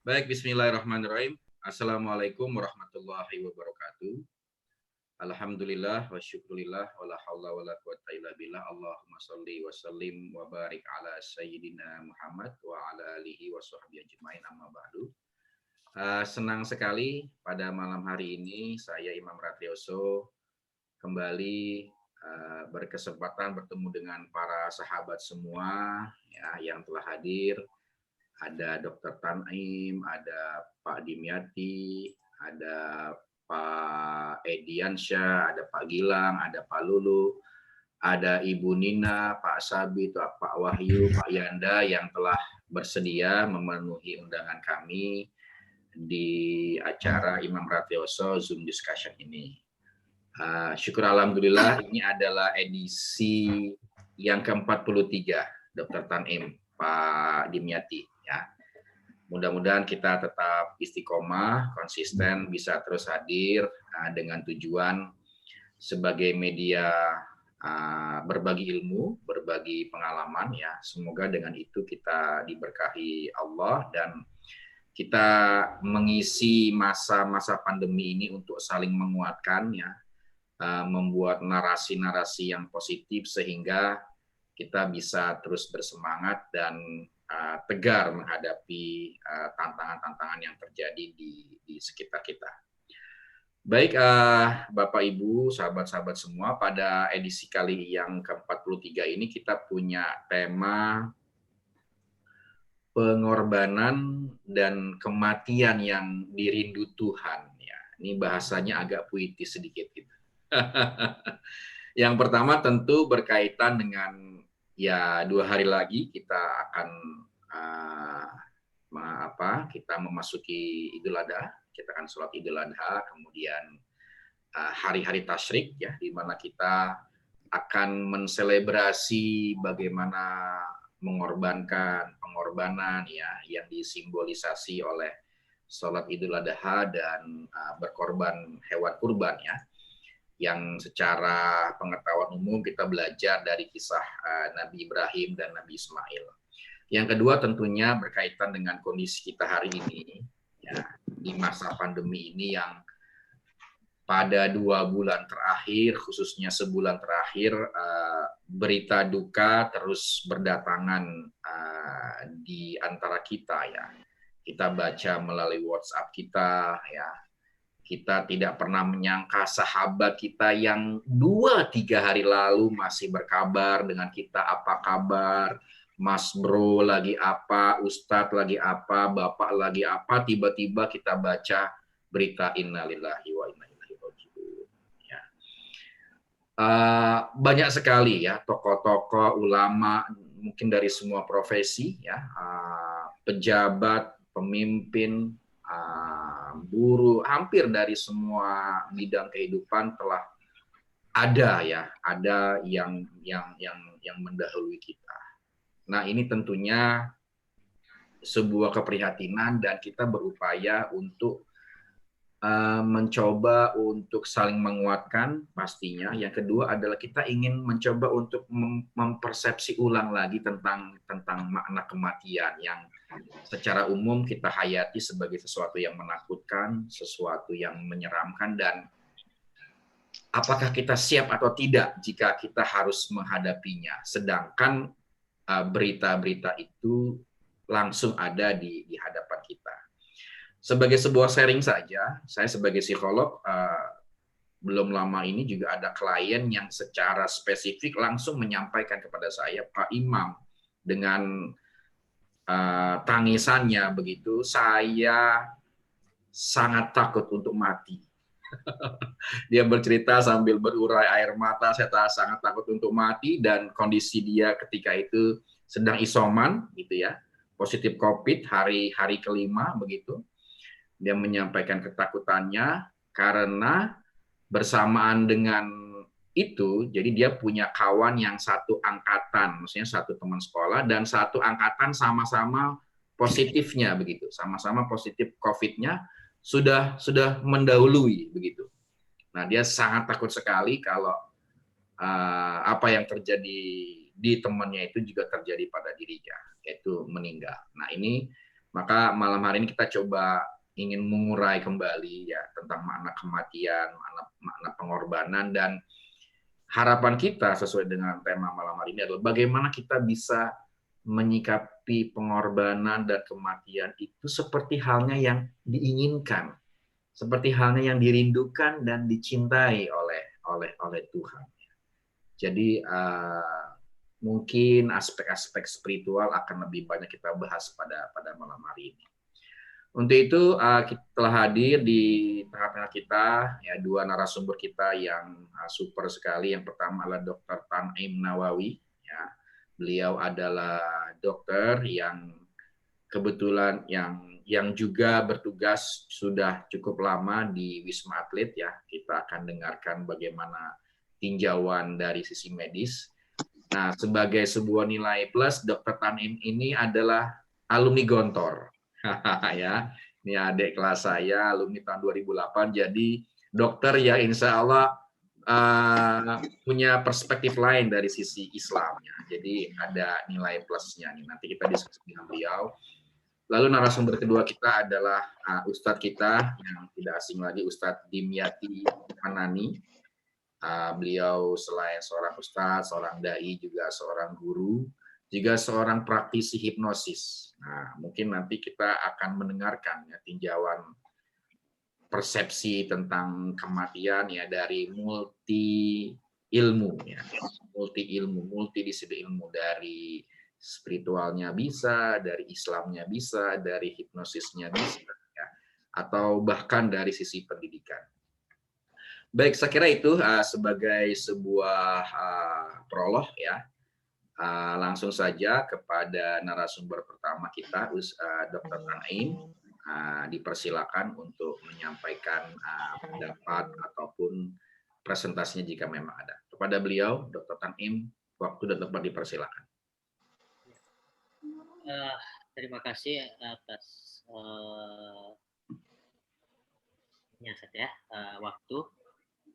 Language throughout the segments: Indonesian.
Baik, bismillahirrahmanirrahim. Assalamualaikum warahmatullahi wabarakatuh. Alhamdulillah wa syukurillah wa la haula wa la quwata illa billah. Allahumma salli wa sallim wa barik ala sayyidina Muhammad wa ala alihi wa sahbihi ajmain amma ba'du. Senang sekali pada malam hari ini saya Imam Ratrioso kembali berkesempatan bertemu dengan para sahabat semua ya yang telah hadir. Ada Dr. Tanim, ada Pak Dimyati, ada Pak Ediansyah, ada Pak Gilang, ada Pak Lulu, ada Ibu Nina, Pak Sabit, Pak Wahyu, Pak Yanda yang telah bersedia memenuhi undangan kami di acara Imam Ratrioso Zoom Discussion ini. Syukur Alhamdulillah ini adalah edisi yang ke-43, Dr. Tanim, Pak Dimyati. Ya, mudah-mudahan kita tetap istiqomah, konsisten, bisa terus hadir dengan tujuan sebagai media berbagi ilmu, berbagi pengalaman ya. Semoga dengan itu kita diberkahi Allah dan kita mengisi masa-masa pandemi ini untuk saling menguatkan ya, membuat narasi-narasi yang positif sehingga kita bisa terus bersemangat dan tegar menghadapi tantangan-tantangan yang terjadi di sekitar kita. Baik, Bapak Ibu, sahabat-sahabat semua, pada edisi kali yang ke-43 ini kita punya tema pengorbanan dan kematian yang dirindu Tuhan. Ya, ini bahasanya agak puitis sedikit gitu. Yang pertama tentu berkaitan dengan ya 2 hari lagi kita akan kita memasuki Idul Adha, kita akan sholat Idul Adha, kemudian hari-hari tasyrik ya, di mana kita akan menselebrasi bagaimana mengorbankan pengorbanan ya yang disimbolisasi oleh sholat Idul Adha dan berkorban hewan kurban ya, yang secara pengetahuan umum kita belajar dari kisah Nabi Ibrahim dan Nabi Ismail. Yang kedua tentunya berkaitan dengan kondisi kita hari ini, ya, di masa pandemi ini yang pada 2 bulan terakhir, khususnya sebulan terakhir, berita duka terus berdatangan di antara kita ya. Kita baca melalui WhatsApp kita ya. Kita tidak pernah menyangka sahabat kita yang 2-3 hari lalu masih berkabar dengan kita, apa kabar, Mas Bro lagi apa, Ustadz lagi apa, Bapak lagi apa, tiba-tiba kita baca berita innalillahi wa inna ilaihi raji'un. Ya. Banyak sekali ya tokoh-tokoh, ulama, mungkin dari semua profesi ya, pejabat, pemimpin, buruh, hampir dari semua bidang kehidupan telah ada ya, ada yang mendahului kita. Nah, ini tentunya sebuah keprihatinan dan kita berupaya untuk mencoba untuk saling menguatkan pastinya. Yang kedua adalah kita ingin mencoba untuk mempersepsi ulang lagi tentang makna kematian yang secara umum kita hayati sebagai sesuatu yang menakutkan, sesuatu yang menyeramkan, dan apakah kita siap atau tidak jika kita harus menghadapinya. Sedangkan berita-berita itu langsung ada di hadapan kita. Sebagai sebuah sharing saja, saya sebagai psikolog belum lama ini juga ada klien yang secara spesifik langsung menyampaikan kepada saya, Pak Imam, dengan tangisannya begitu, saya sangat takut untuk mati. Dia bercerita sambil berurai air mata, saya sangat takut untuk mati, dan kondisi dia ketika itu sedang isoman gitu ya, positif COVID hari kelima begitu. Dia menyampaikan ketakutannya karena bersamaan dengan itu, jadi dia punya kawan yang satu angkatan, maksudnya satu teman sekolah dan satu angkatan sama-sama positifnya begitu, sama-sama positif COVID-nya sudah mendahului begitu. Nah, dia sangat takut sekali kalau apa yang terjadi di temannya itu juga terjadi pada dirinya, yaitu meninggal. Nah, ini Maka malam hari ini kita coba ingin mengurai kembali ya tentang makna kematian, makna pengorbanan, dan harapan kita sesuai dengan tema malam hari ini adalah bagaimana kita bisa menyikapi pengorbanan dan kematian itu seperti halnya yang diinginkan, seperti halnya yang dirindukan dan dicintai oleh Tuhan. Jadi mungkin aspek-aspek spiritual akan lebih banyak kita bahas pada malam hari ini. Untuk itu kita telah hadir di tengah-tengah kita ya dua narasumber kita yang super sekali. Yang pertama adalah Dr. Tanim Nawawi. Ya. Beliau adalah dokter yang kebetulan yang juga bertugas sudah cukup lama di Wisma Atlet ya. Kita akan dengarkan bagaimana tinjauan dari sisi medis. Nah, sebagai sebuah nilai plus, Dr. Tanim ini adalah alumni Gontor. Ya, ini adik kelas saya, alumni tahun 2008. Jadi dokter ya insya Allah punya perspektif lain dari sisi Islamnya. Jadi ada nilai plusnya nih. Nanti kita diskusi dengan beliau. Lalu narasumber kedua kita adalah Ustadz kita yang tidak asing lagi, Ustadz Dimyati Hanani. Beliau selain seorang ustadz, seorang dai, juga seorang guru, juga seorang praktisi hipnosis. Nah, mungkin nanti kita akan mendengarkan ya, tinjauan persepsi tentang kematian ya dari multi ilmu ya, multidisiplin ilmu, dari spiritualnya bisa, dari Islamnya bisa, dari hipnosisnya bisa, ya, atau bahkan dari sisi pendidikan. Baik, saya kira itu sebagai sebuah prolog ya. Langsung saja kepada narasumber pertama kita, Dr. Tanim. Dipersilakan untuk menyampaikan pendapat ataupun presentasinya jika memang ada. Kepada beliau, Dr. Tanim, waktu dan tempat dipersilakan. Terima kasih atas waktu.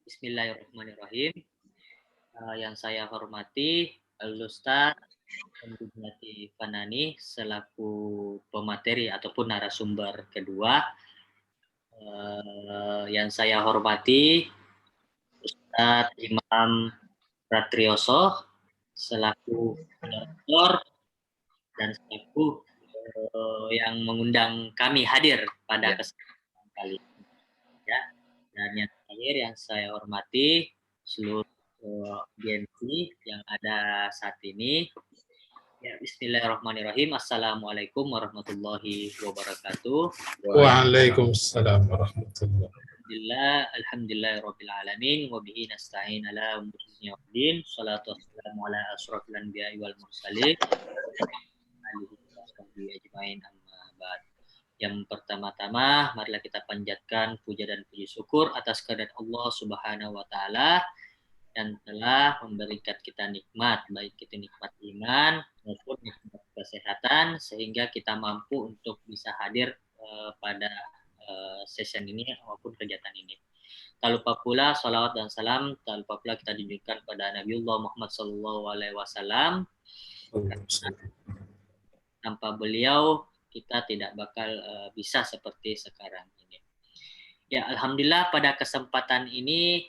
Bismillahirrahmanirrahim. Yang saya hormati Al-Ustaz Dimyati Fanani selaku pemateri ataupun narasumber kedua. Yang saya hormati Ustaz Imam Ratrioso selaku doktor dan selaku yang mengundang kami hadir pada kesempatan kali ini. Ya. Dan yang terakhir yang saya hormati seluruh audiensi yang ada saat ini. Ya, bismillahirrahmanirrahim. Assalamualaikum warahmatullahi wabarakatuh. Waalaikumsalam warahmatullahi wabarakatuh. Alhamdulillahirabbil alamin wa bihi nasta'in ala umuri dunya waddin. Shalatu wassalamu ala asyrofil anbiya'i wal mursalin. Yang pertama-tama, marilah kita panjatkan puja dan puji syukur atas kehadirat Allah Subhanahu wa taala yang telah memberikan kita nikmat, baik itu nikmat iman maupun nikmat kesehatan, sehingga kita mampu untuk bisa hadir pada session ini maupun kegiatan ini. Tak lupa pula salawat dan salam, tak lupa pula kita tunjukkan pada Nabiullah Muhammad SAW. Tanpa beliau kita tidak bakal bisa seperti sekarang ini. Ya, alhamdulillah pada kesempatan ini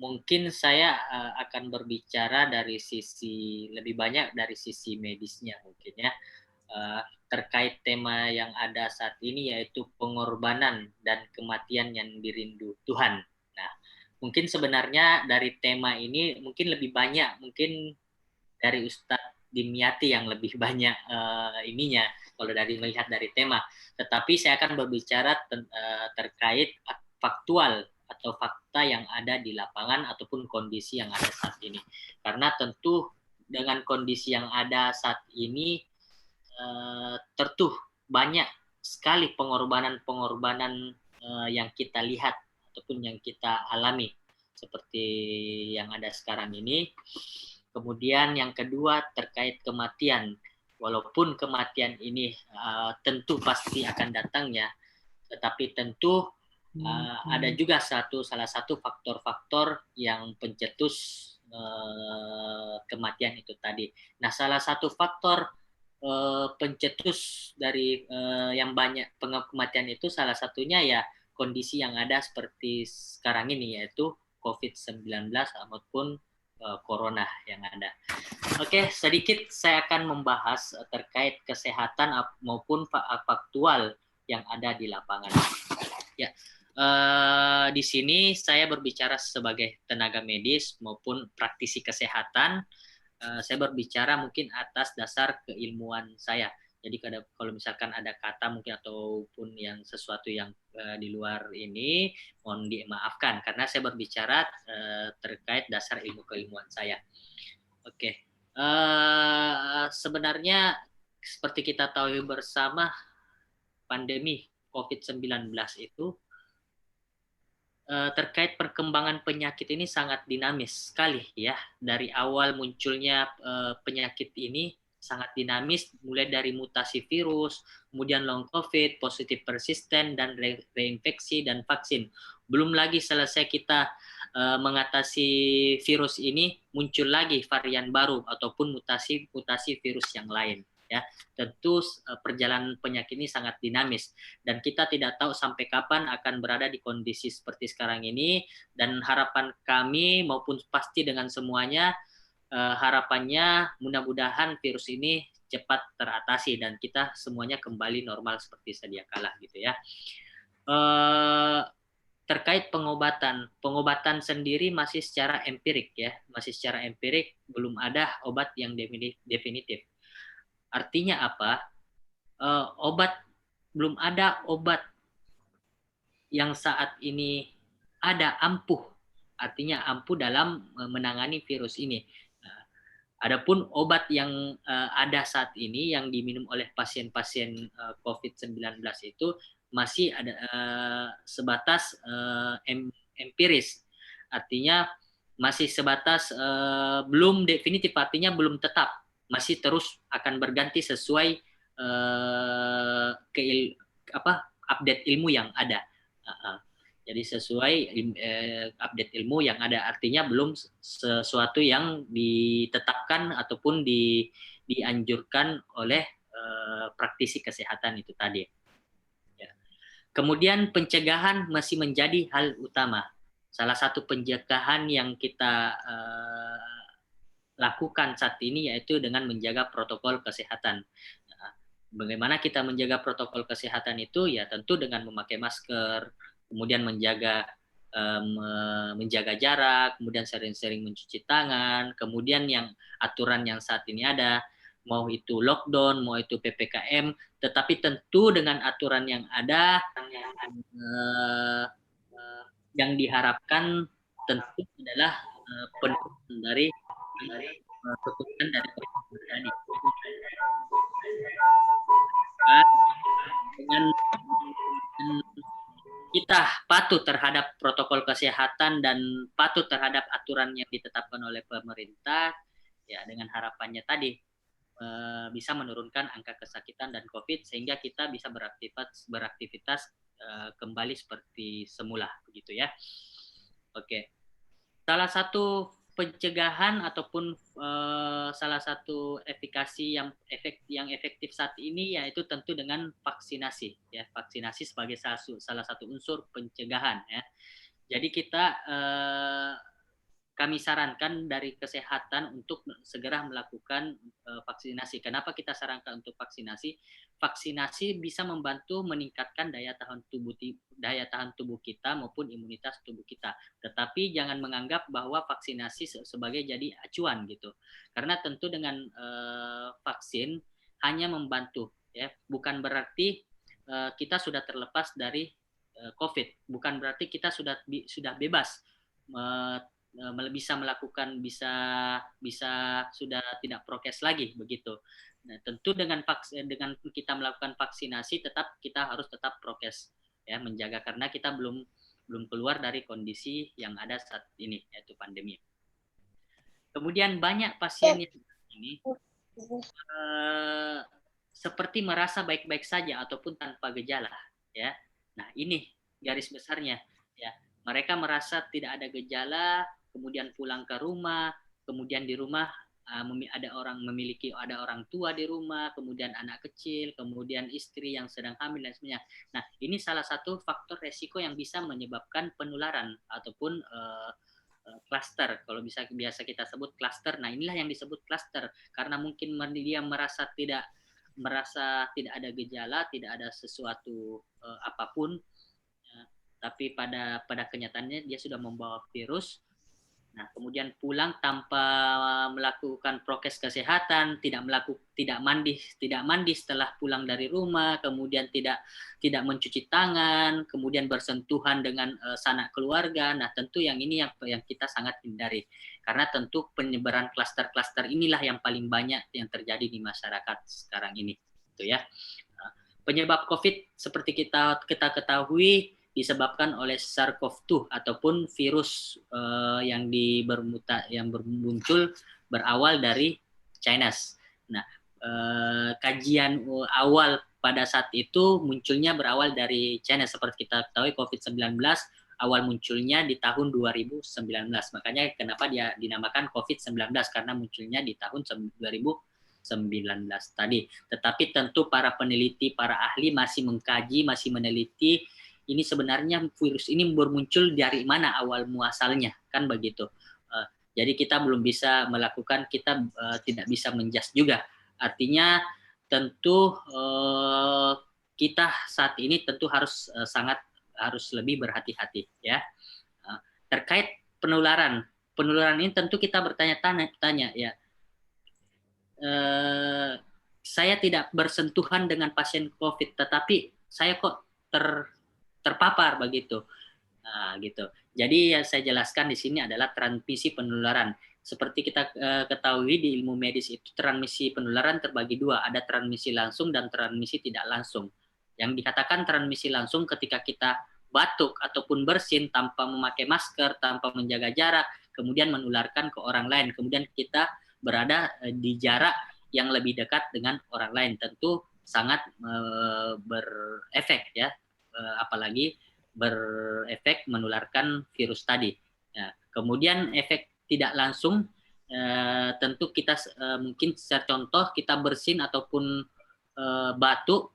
mungkin saya akan berbicara dari sisi lebih banyak dari sisi medisnya mungkin ya, terkait tema yang ada saat ini yaitu pengorbanan dan kematian yang dirindu Tuhan. Nah, mungkin sebenarnya dari tema ini mungkin lebih banyak mungkin dari Ustadz Dimyati yang lebih banyak ininya kalau dari melihat dari tema. Tetapi saya akan berbicara terkait faktual atau fakta yang ada di lapangan ataupun kondisi yang ada saat ini. Karena tentu dengan kondisi yang ada saat ini tentu banyak sekali pengorbanan-pengorbanan yang kita lihat ataupun yang kita alami seperti yang ada sekarang ini. Kemudian yang kedua terkait kematian. Walaupun kematian ini tentu pasti akan datang ya, tetapi tentu ada juga salah satu faktor-faktor yang pencetus kematian itu tadi. Nah, salah satu faktor pencetus dari yang banyak kematian itu salah satunya ya kondisi yang ada seperti sekarang ini, yaitu COVID-19 maupun corona yang ada. Oke, sedikit saya akan membahas terkait kesehatan maupun faktual yang ada di lapangan. Ya, di sini saya berbicara sebagai tenaga medis maupun praktisi kesehatan. Saya berbicara mungkin atas dasar keilmuan saya. Jadi kalau misalkan ada kata mungkin ataupun yang sesuatu yang di luar ini, mohon dimaafkan karena saya berbicara terkait dasar ilmu keilmuan saya. Oke. Sebenarnya seperti kita tahu bersama, pandemi COVID-19 itu terkait perkembangan penyakit ini sangat dinamis sekali ya. Dari awal munculnya penyakit ini sangat dinamis, mulai dari mutasi virus, kemudian long COVID, positif persisten, dan reinfeksi dan vaksin. Belum lagi selesai kita mengatasi virus ini, muncul lagi varian baru ataupun mutasi virus yang lain. Ya, tentu perjalanan penyakit ini sangat dinamis dan kita tidak tahu sampai kapan akan berada di kondisi seperti sekarang ini, dan harapan kami maupun pasti dengan semuanya harapannya mudah-mudahan virus ini cepat teratasi dan kita semuanya kembali normal seperti sedia kala gitu ya. Terkait pengobatan sendiri masih secara empirik ya, belum ada obat yang definitif. Artinya apa? Belum ada obat yang saat ini ada ampuh, artinya ampuh dalam menangani virus ini. Adapun obat yang ada saat ini yang diminum oleh pasien-pasien COVID-19 itu masih ada sebatas empiris, artinya masih sebatas belum definitif, artinya belum tetap, masih terus akan berganti sesuai update ilmu yang ada. Jadi sesuai update ilmu yang ada, artinya belum sesuatu yang ditetapkan ataupun dianjurkan oleh praktisi kesehatan itu tadi. Ya. Kemudian pencegahan masih menjadi hal utama. Salah satu pencegahan yang kita lakukan saat ini yaitu dengan menjaga protokol kesehatan. Bagaimana kita menjaga protokol kesehatan itu? Ya tentu dengan memakai masker, kemudian menjaga jarak, kemudian sering-sering mencuci tangan, kemudian yang aturan yang saat ini ada, mau itu lockdown, mau itu PPKM, tetapi tentu dengan aturan yang ada, yang diharapkan tentu adalah penurunan dari keputusan dari tadi. Dengan kita patuh terhadap protokol kesehatan dan patuh terhadap aturan yang ditetapkan oleh pemerintah, ya dengan harapannya tadi bisa menurunkan angka kesakitan dan COVID sehingga kita bisa beraktivitas kembali seperti semula, begitu ya. Oke. Salah satu pencegahan ataupun salah satu efikasi yang efektif saat ini yaitu tentu dengan vaksinasi ya, vaksinasi sebagai salah satu unsur pencegahan ya. Jadi kami sarankan dari kesehatan untuk segera melakukan vaksinasi. Kenapa kita sarankan untuk vaksinasi? Vaksinasi bisa membantu meningkatkan daya tahan tubuh kita maupun imunitas tubuh kita. Tetapi jangan menganggap bahwa vaksinasi sebagai jadi acuan gitu. Karena tentu dengan vaksin hanya membantu ya, bukan berarti kita sudah terlepas dari COVID, bukan berarti kita sudah bebas bisa melakukan bisa sudah tidak prokes lagi begitu. Nah, tentu dengan kita melakukan vaksinasi kita harus tetap prokes ya, menjaga karena kita belum keluar dari kondisi yang ada saat ini yaitu pandemi. Kemudian banyak pasien yang ini seperti merasa baik-baik saja ataupun tanpa gejala ya. Nah, ini garis besarnya ya. Mereka merasa tidak ada gejala, kemudian pulang ke rumah, kemudian di rumah ada orang tua di rumah, kemudian anak kecil, kemudian istri yang sedang hamil dan sebagainya. Nah, ini salah satu faktor resiko yang bisa menyebabkan penularan ataupun klaster. Kalau biasa kita sebut klaster. Nah, inilah yang disebut klaster karena mungkin dia merasa tidak ada gejala, tidak ada sesuatu apapun, tapi pada kenyataannya dia sudah membawa virus. Nah, kemudian pulang tanpa melakukan prokes kesehatan, tidak mandi setelah pulang dari rumah, kemudian tidak mencuci tangan, kemudian bersentuhan dengan sanak keluarga. Nah, tentu yang ini yang kita sangat hindari. Karena tentu penyebaran klaster-klaster inilah yang paling banyak yang terjadi di masyarakat sekarang ini, gitu ya. Penyebab COVID seperti kita ketahui disebabkan oleh SARS-CoV-2 ataupun virus yang bermuncul berawal dari China. Nah, kajian awal pada saat itu munculnya berawal dari China. Seperti kita ketahui COVID-19 awal munculnya di tahun 2019. Makanya kenapa dia dinamakan COVID-19 karena munculnya di tahun 2019 tadi. Tetapi tentu para peneliti, para ahli masih mengkaji, masih meneliti ini sebenarnya virus ini bermuncul dari mana awal muasalnya, kan begitu. Jadi kita belum bisa melakukan, kita tidak bisa menjudge juga. Artinya tentu kita saat ini tentu harus lebih berhati-hati ya. Terkait penularan ini tentu kita bertanya-tanya ya. Saya tidak bersentuhan dengan pasien COVID, tetapi saya kok terpapar begitu. Nah, gitu. Jadi yang saya jelaskan di sini adalah transmisi penularan. Seperti kita ketahui di ilmu medis itu transmisi penularan terbagi dua, ada transmisi langsung dan transmisi tidak langsung. Yang dikatakan transmisi langsung ketika kita batuk ataupun bersin tanpa memakai masker, tanpa menjaga jarak, kemudian menularkan ke orang lain. Kemudian kita berada di jarak yang lebih dekat dengan orang lain. Tentu sangat berefek ya. Apalagi berefek menularkan virus tadi. Ya, kemudian efek tidak langsung tentu kita mungkin secara contoh kita bersin ataupun batuk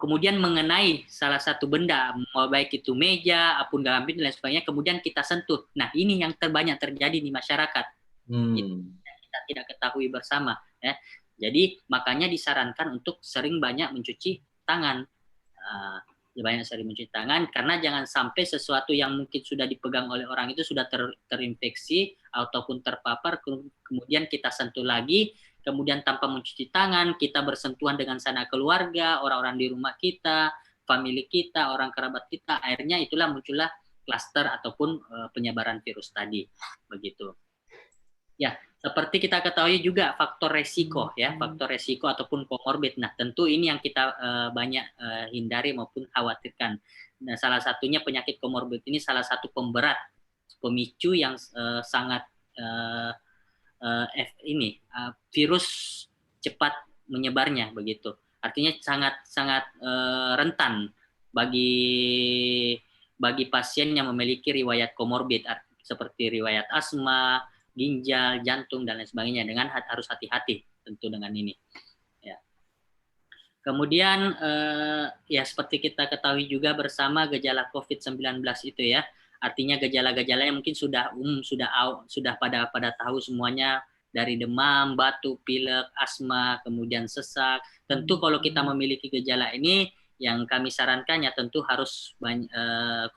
kemudian mengenai salah satu benda, baik itu meja, apun gamping dan lain sebagainya, kemudian kita sentuh. Nah, ini yang terbanyak terjadi di masyarakat. Kita tidak ketahui bersama. Ya. Jadi makanya disarankan untuk sering banyak mencuci tangan. Banyak sering mencuci tangan karena jangan sampai sesuatu yang mungkin sudah dipegang oleh orang itu sudah terinfeksi ataupun terpapar, kemudian kita sentuh lagi, kemudian tanpa mencuci tangan kita bersentuhan dengan sanak keluarga, orang-orang di rumah kita, famili kita, orang kerabat kita, akhirnya itulah muncullah klaster ataupun penyebaran virus tadi, begitu. Ya, seperti kita ketahui juga faktor resiko ya, faktor resiko ataupun komorbid. Nah, tentu ini yang kita banyak hindari maupun khawatirkan. Nah, salah satunya penyakit komorbid ini salah satu pemberat, pemicu yang sangat virus cepat menyebarnya begitu. Artinya sangat rentan bagi pasien yang memiliki riwayat komorbid seperti riwayat asma, ginjal, jantung, dan lain sebagainya. Dengan harus hati-hati tentu dengan ini. Ya. Kemudian ya seperti kita ketahui juga bersama gejala COVID-19 itu ya. Artinya gejala-gejalanya mungkin sudah pada tahu semuanya, dari demam, batuk, pilek, asma, kemudian sesak. Tentu kalau kita memiliki gejala ini, yang kami sarankan ya tentu harus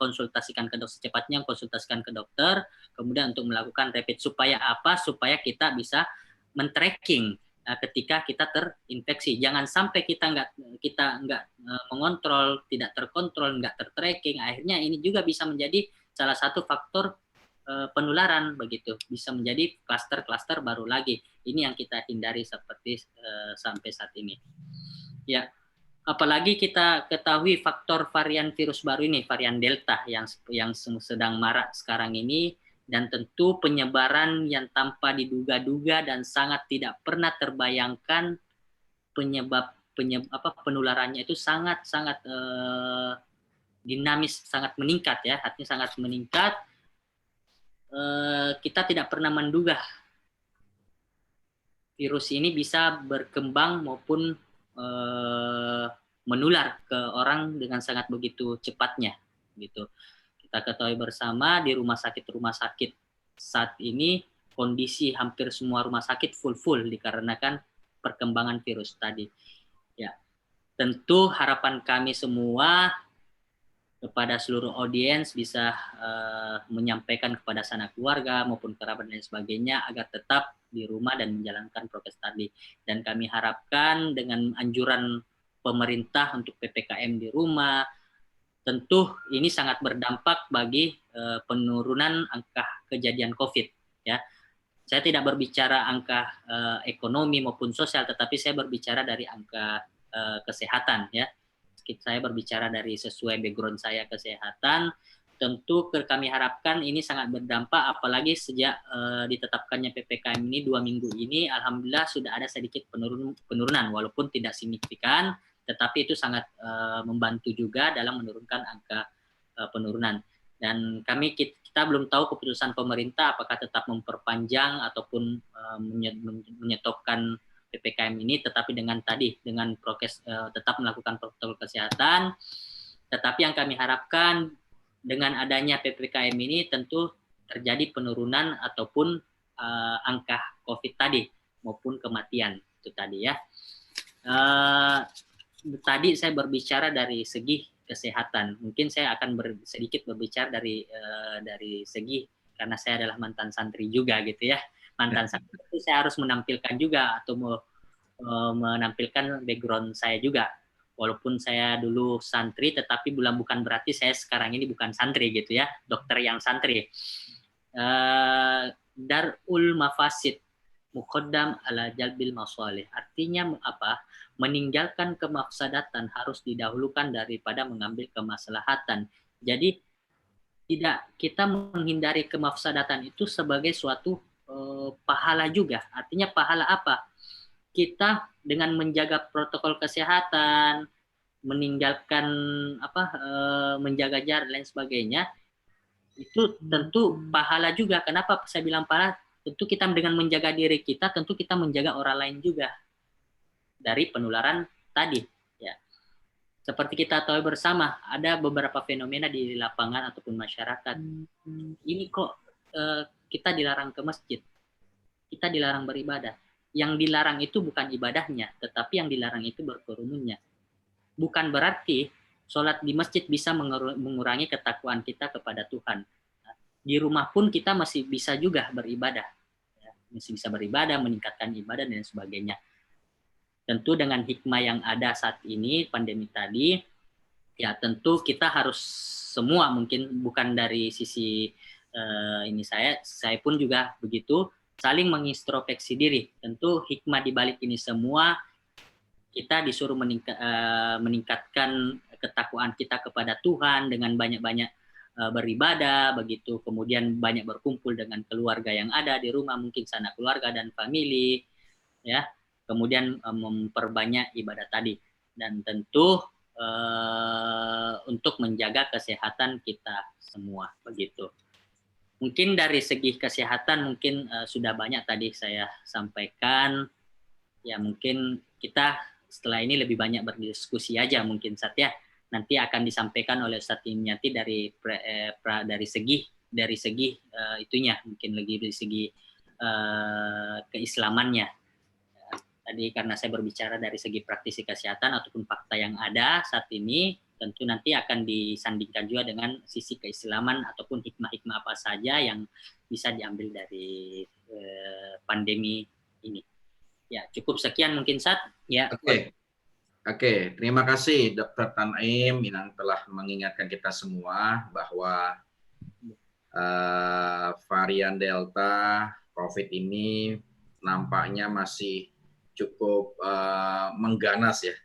konsultasikan ke dokter secepatnya, konsultasikan ke dokter, kemudian untuk melakukan rapid supaya apa? Supaya kita bisa men-tracking ketika kita terinfeksi. Jangan sampai kita nggak mengontrol, tidak terkontrol, nggak ter-tracking. Akhirnya ini juga bisa menjadi salah satu faktor penularan begitu. Bisa menjadi klaster-klaster baru lagi. Ini yang kita hindari seperti sampai saat ini. Ya. Apalagi kita ketahui faktor varian virus baru ini, varian Delta yang sedang marak sekarang ini, dan tentu penyebaran yang tanpa diduga-duga dan sangat tidak pernah terbayangkan penularannya itu sangat dinamis, sangat meningkat ya, artinya sangat meningkat. Kita tidak pernah menduga virus ini bisa berkembang maupun menular ke orang dengan sangat begitu cepatnya gitu. Kita ketahui bersama di rumah sakit saat ini kondisi hampir semua rumah sakit full dikarenakan perkembangan virus tadi. Ya, tentu harapan kami semua kepada seluruh audiens bisa menyampaikan kepada sanak keluarga maupun kerabat dan sebagainya agar tetap di rumah dan menjalankan prokes tadi. Dan kami harapkan dengan anjuran pemerintah untuk PPKM di rumah, tentu ini sangat berdampak bagi penurunan angka kejadian COVID. Ya, saya tidak berbicara angka ekonomi maupun sosial, tetapi saya berbicara dari angka kesehatan. Ya, saya berbicara dari sesuai background saya kesehatan. Tentu kami harapkan ini sangat berdampak, apalagi sejak ditetapkannya PPKM ini 2 minggu ini, alhamdulillah sudah ada sedikit penurunan, walaupun tidak signifikan, tetapi itu sangat membantu juga dalam menurunkan angka penurunan. Dan kita belum tahu keputusan pemerintah apakah tetap memperpanjang ataupun menyetopkan PPKM ini, tetapi dengan prokes tetap melakukan protokol kesehatan. Tetapi yang kami harapkan dengan adanya PPKM ini tentu terjadi penurunan ataupun angka COVID tadi maupun kematian itu tadi ya. Tadi saya berbicara dari segi kesehatan. Mungkin saya akan sedikit berbicara dari segi, karena saya adalah mantan santri juga gitu ya. Mantan santri itu saya harus menampilkan juga atau menampilkan background saya juga. Walaupun saya dulu santri, tetapi bukan berarti saya sekarang ini bukan santri gitu ya, dokter yang santri. Darul mafasid muqaddam ala jalbil masalih. Artinya apa? Meninggalkan kemafsadatan harus didahulukan daripada mengambil kemaslahatan. Jadi tidak kita menghindari kemafsadatan itu sebagai suatu pahala juga. Artinya pahala apa? Kita dengan menjaga protokol kesehatan, meninggalkan menjaga jarak dan lain sebagainya, itu tentu pahala juga. Kenapa saya bilang pahala? Tentu kita dengan menjaga diri kita, tentu kita menjaga orang lain juga dari penularan tadi. Ya, seperti kita tahu bersama, ada beberapa fenomena di lapangan ataupun masyarakat. Ini kok kita dilarang ke masjid, kita dilarang beribadah. Yang dilarang itu bukan ibadahnya, tetapi yang dilarang itu berkerumunnya. Bukan berarti sholat di masjid bisa mengurangi ketakwaan kita kepada Tuhan. Di rumah pun kita masih bisa juga beribadah. Masih bisa beribadah, meningkatkan ibadah, dan sebagainya. Tentu dengan hikmah yang ada saat ini, pandemi tadi, ya tentu kita harus semua, mungkin bukan dari sisi ini saya pun juga begitu, saling mengintrospeksi diri. Tentu hikmah di balik ini semua, kita disuruh meningkatkan ketakwaan kita kepada Tuhan dengan banyak-banyak beribadah, begitu. Kemudian banyak berkumpul dengan keluarga yang ada di rumah, mungkin sanak keluarga dan family, ya. Kemudian memperbanyak ibadah tadi. Dan tentu untuk menjaga kesehatan kita semua, begitu. Mungkin dari segi kesehatan mungkin sudah banyak tadi saya sampaikan. Ya mungkin kita setelah ini lebih banyak berdiskusi aja mungkin Sat ya. Nanti akan disampaikan oleh Ustaz Imyati dari segi itunya, mungkin lagi dari segi keislamannya. Tadi karena saya berbicara dari segi praktisi kesehatan ataupun fakta yang ada saat ini, tentu nanti akan disandingkan juga dengan sisi keislaman ataupun hikmah-hikmah apa saja yang bisa diambil dari pandemi ini. Ya, cukup sekian mungkin Sat. Ya. Oke, terima kasih Dr. Tanaim yang telah mengingatkan kita semua bahwa varian Delta COVID ini nampaknya masih cukup mengganas ya.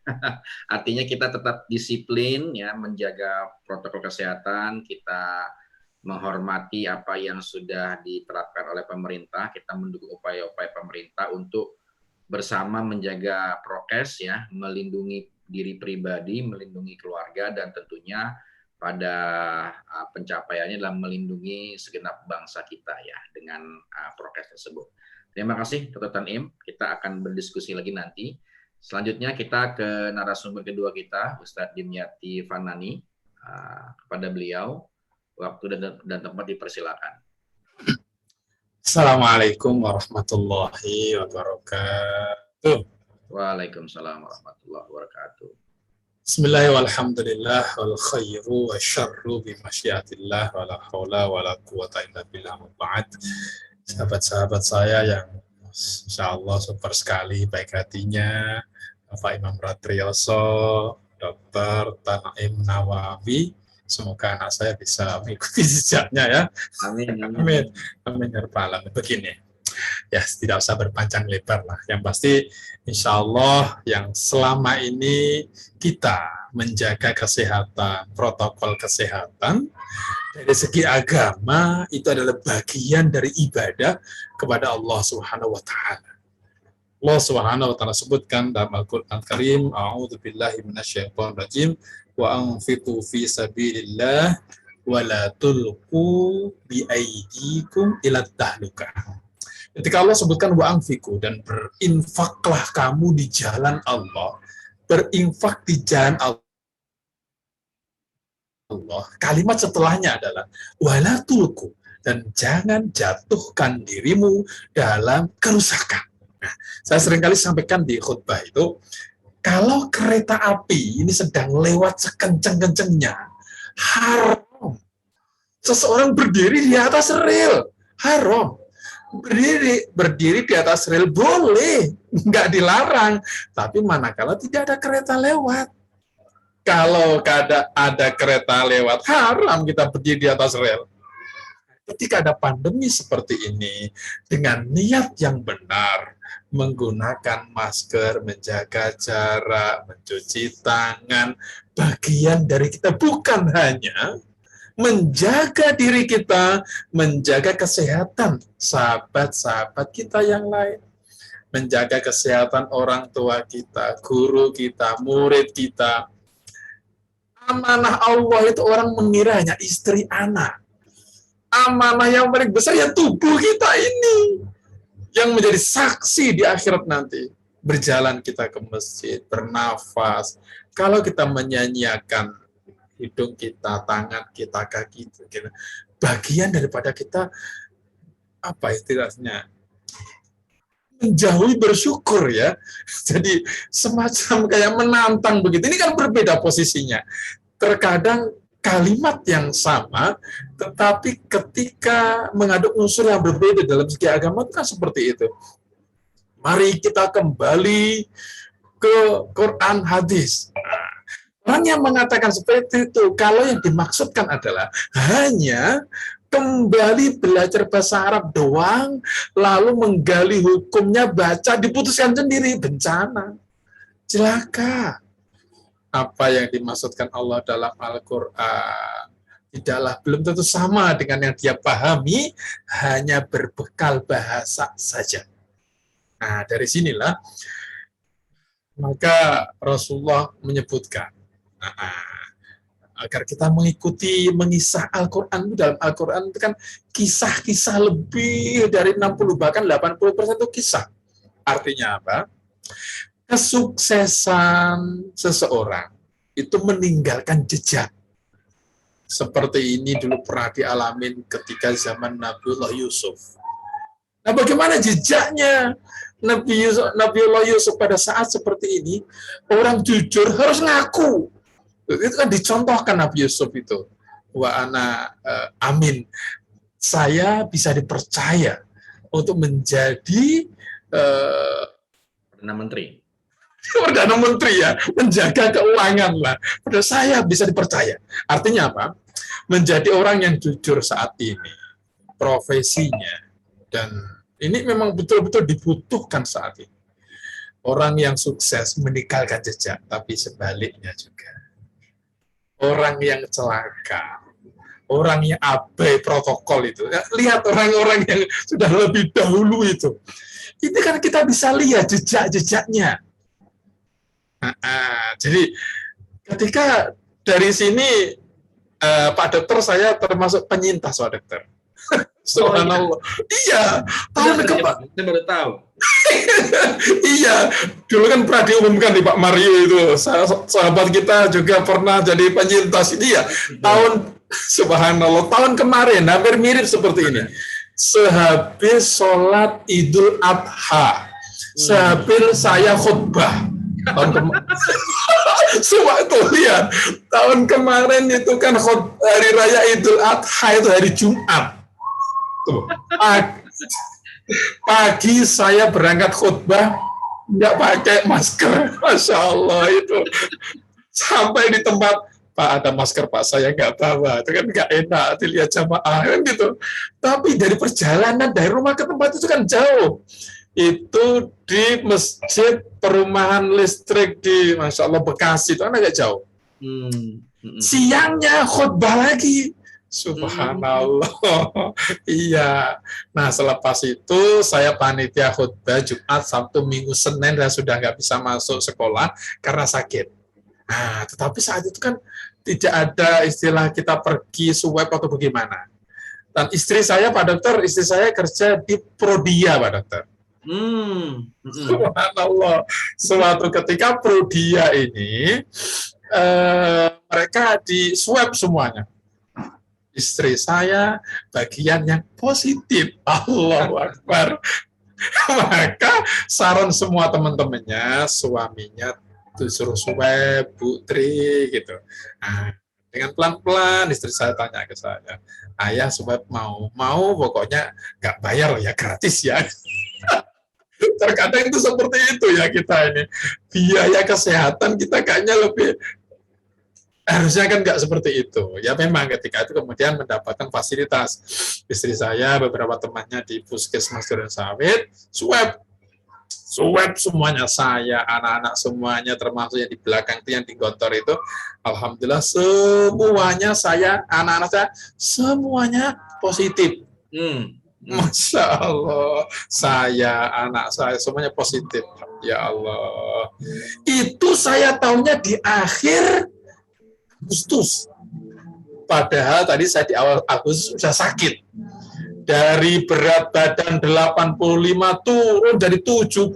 Artinya kita tetap disiplin ya, menjaga protokol kesehatan, kita menghormati apa yang sudah diterapkan oleh pemerintah, kita mendukung upaya-upaya pemerintah untuk bersama menjaga prokes ya, melindungi diri pribadi, melindungi keluarga, dan tentunya pada pencapaiannya adalah melindungi segenap bangsa kita ya dengan prokes tersebut. Terima kasih Dr. Tanim. Kita akan berdiskusi lagi nanti. Selanjutnya kita ke narasumber kedua kita, Ustadz Dimyati Fanani. Kepada beliau, waktu dan tempat dipersilakan. Assalamualaikum warahmatullahi wabarakatuh. Waalaikumsalam warahmatullahi wabarakatuh. Bismillahirrahmanirrahim. Walhamdulillah wal khairu wa syarru bi masyiatillah wa la haula wa la quwata illa billah. Ba'd. Sahabat-sahabat saya yang insyaallah super sekali baik hatinya, Bapak Imam Ratrioso, Dr. Tanim Nawawi. Semoga anak saya bisa mengikuti jejaknya ya. Amin. Amin. Amin ya rabbal alamin. Begini. Ya, tidak usah berpanjang lebar lah. Yang pasti insya Allah yang selama ini kita menjaga kesehatan, protokol kesehatan dari segi agama itu adalah bagian dari ibadah kepada Allah Subhanahu wa taala. Allah Subhanahu wa taala sebutkan dalam Al-Qur'an Karim, a'udzubillahi minasyaitonir rajim wa anfiqu fi sabilillah wa la tulqu bi aydikum ila tahlukah. Ketika Allah sebutkan wa anfiqu, dan berinfaklah kamu di jalan Allah, berinfak di jalan Allah, kalimat setelahnya adalah wala tulqu, dan jangan jatuhkan dirimu dalam kerusakan. Nah, saya seringkali sampaikan di khutbah itu, kalau kereta api ini sedang lewat sekenceng-kencengnya, haram seseorang berdiri di atas rel, haram. Berdiri di atas rel boleh, nggak dilarang, tapi manakala tidak ada kereta lewat. Kalau ada kereta lewat, haram kita berdiri di atas rel. Ketika ada pandemi seperti ini, dengan niat yang benar, menggunakan masker, menjaga jarak, mencuci tangan, bagian dari kita, bukan hanya menjaga diri kita, menjaga kesehatan sahabat-sahabat kita yang lain, menjaga kesehatan orang tua kita, guru kita, murid kita. Amanah Allah itu orang mengiranya istri anak. Amanah yang paling besar ya tubuh kita ini, yang menjadi saksi di akhirat nanti. Berjalan kita ke masjid, bernafas. Kalau kita menyanyiakan hidung kita, tangan kita, kaki kita, bagian daripada kita, apa istilahnya, menjauhi bersyukur ya. Jadi semacam kayak menantang begitu. Ini kan berbeda posisinya. Terkadang kalimat yang sama, tetapi ketika mengandung unsur yang berbeda dalam segi agama itu kan seperti itu. Mari kita kembali ke Quran hadis. Orang yang mengatakan seperti itu, kalau yang dimaksudkan adalah hanya kembali belajar bahasa Arab doang, lalu menggali hukumnya, baca, diputuskan sendiri, bencana. Celaka. Apa yang dimaksudkan Allah dalam Al-Quran tidaklah belum tentu sama dengan yang dia pahami, hanya berbekal bahasa saja. Nah, dari sinilah maka Rasulullah menyebutkan, agar kita mengikuti mengisah Al-Quran. Dalam Al-Quran itu kan kisah-kisah lebih dari 60, bahkan 80% itu kisah. Artinya apa? Kesuksesan seseorang itu meninggalkan jejak. Seperti ini dulu pernah dialamin ketika zaman Nabiullah Yusuf. Nah, bagaimana jejaknya Nabiullah Yusuf pada saat seperti ini? Orang jujur harus ngaku. Itu kan dicontohkan Nabi Yusuf itu. Wa ana amin. Saya bisa dipercaya untuk menjadi Perdana Menteri. Perdana Menteri ya, menjaga keuangan lah. Pada saya bisa dipercaya. Artinya apa? Menjadi orang yang jujur saat ini. Profesinya. Dan ini memang betul-betul dibutuhkan saat ini. Orang yang sukses meninggalkan jejak, tapi sebaliknya juga. Orang yang celaka, orang yang abai protokol itu. Lihat orang-orang yang sudah lebih dahulu itu. Itu kan kita bisa lihat jejak-jejaknya. Jadi ketika dari sini Pak Dokter, saya termasuk penyintas Pak Dokter. Subhanallah. Iya, tahun kemarin. Saya baru tahu. Iya, dulu kan pernah diumumkan di Pak Mario itu, sahabat kita juga pernah jadi penyintas ini ya. Tahun, subhanallah, tahun kemarin hampir mirip seperti ini. Sehabis sholat Idul Adha, sehabis saya khutbah. Tahun kemarin, semua itu lihat. Tahun kemarin itu kan hari raya Idul Adha itu hari Jumat. Tuh, pagi saya berangkat khutbah nggak pakai masker, masya Allah itu sampai di tempat Pak ada masker Pak saya nggak bawa, itu kan nggak enak dilihat jamaah kan gitu. Tapi dari perjalanan dari rumah ke tempat itu kan jauh, itu di masjid perumahan listrik di masya Allah Bekasi itu kan agak jauh. Siangnya khutbah lagi. Subhanallah. Iya. Nah, selepas itu saya panitia khutbah Jumat, Sabtu, Minggu, Senin dan sudah nggak bisa masuk sekolah karena sakit. Nah, tetapi saat itu kan tidak ada istilah kita pergi swab atau bagaimana. Dan istri saya, Pak Dokter, istri saya kerja di Prodia, Pak Dokter. Subhanallah. Suatu ketika Prodia ini mereka di swab semuanya. Istri saya bagian yang positif. Allahu Akbar. Maka saran semua teman-temannya, suaminya disuruh swab, Bu Tri gitu. Nah, dengan pelan-pelan istri saya tanya ke saya, ayah swab mau pokoknya nggak bayar ya, gratis ya. Terkadang itu seperti itu ya kita ini. Biaya kesehatan kita kayaknya lebih, harusnya kan nggak seperti itu. Ya memang ketika itu kemudian mendapatkan fasilitas. Istri saya, beberapa temannya di Puskesmas Duren Sawit, swab semuanya, saya, anak-anak semuanya, termasuk yang di belakang itu, yang di Gontor itu. Alhamdulillah semuanya saya, anak-anak saya, semuanya positif. Masya Allah, saya, anak saya, semuanya positif. Ya Allah. Itu saya tahunya di akhir Agustus. Padahal tadi saya di awal Agustus sudah sakit. Dari berat badan 85 turun dari 75.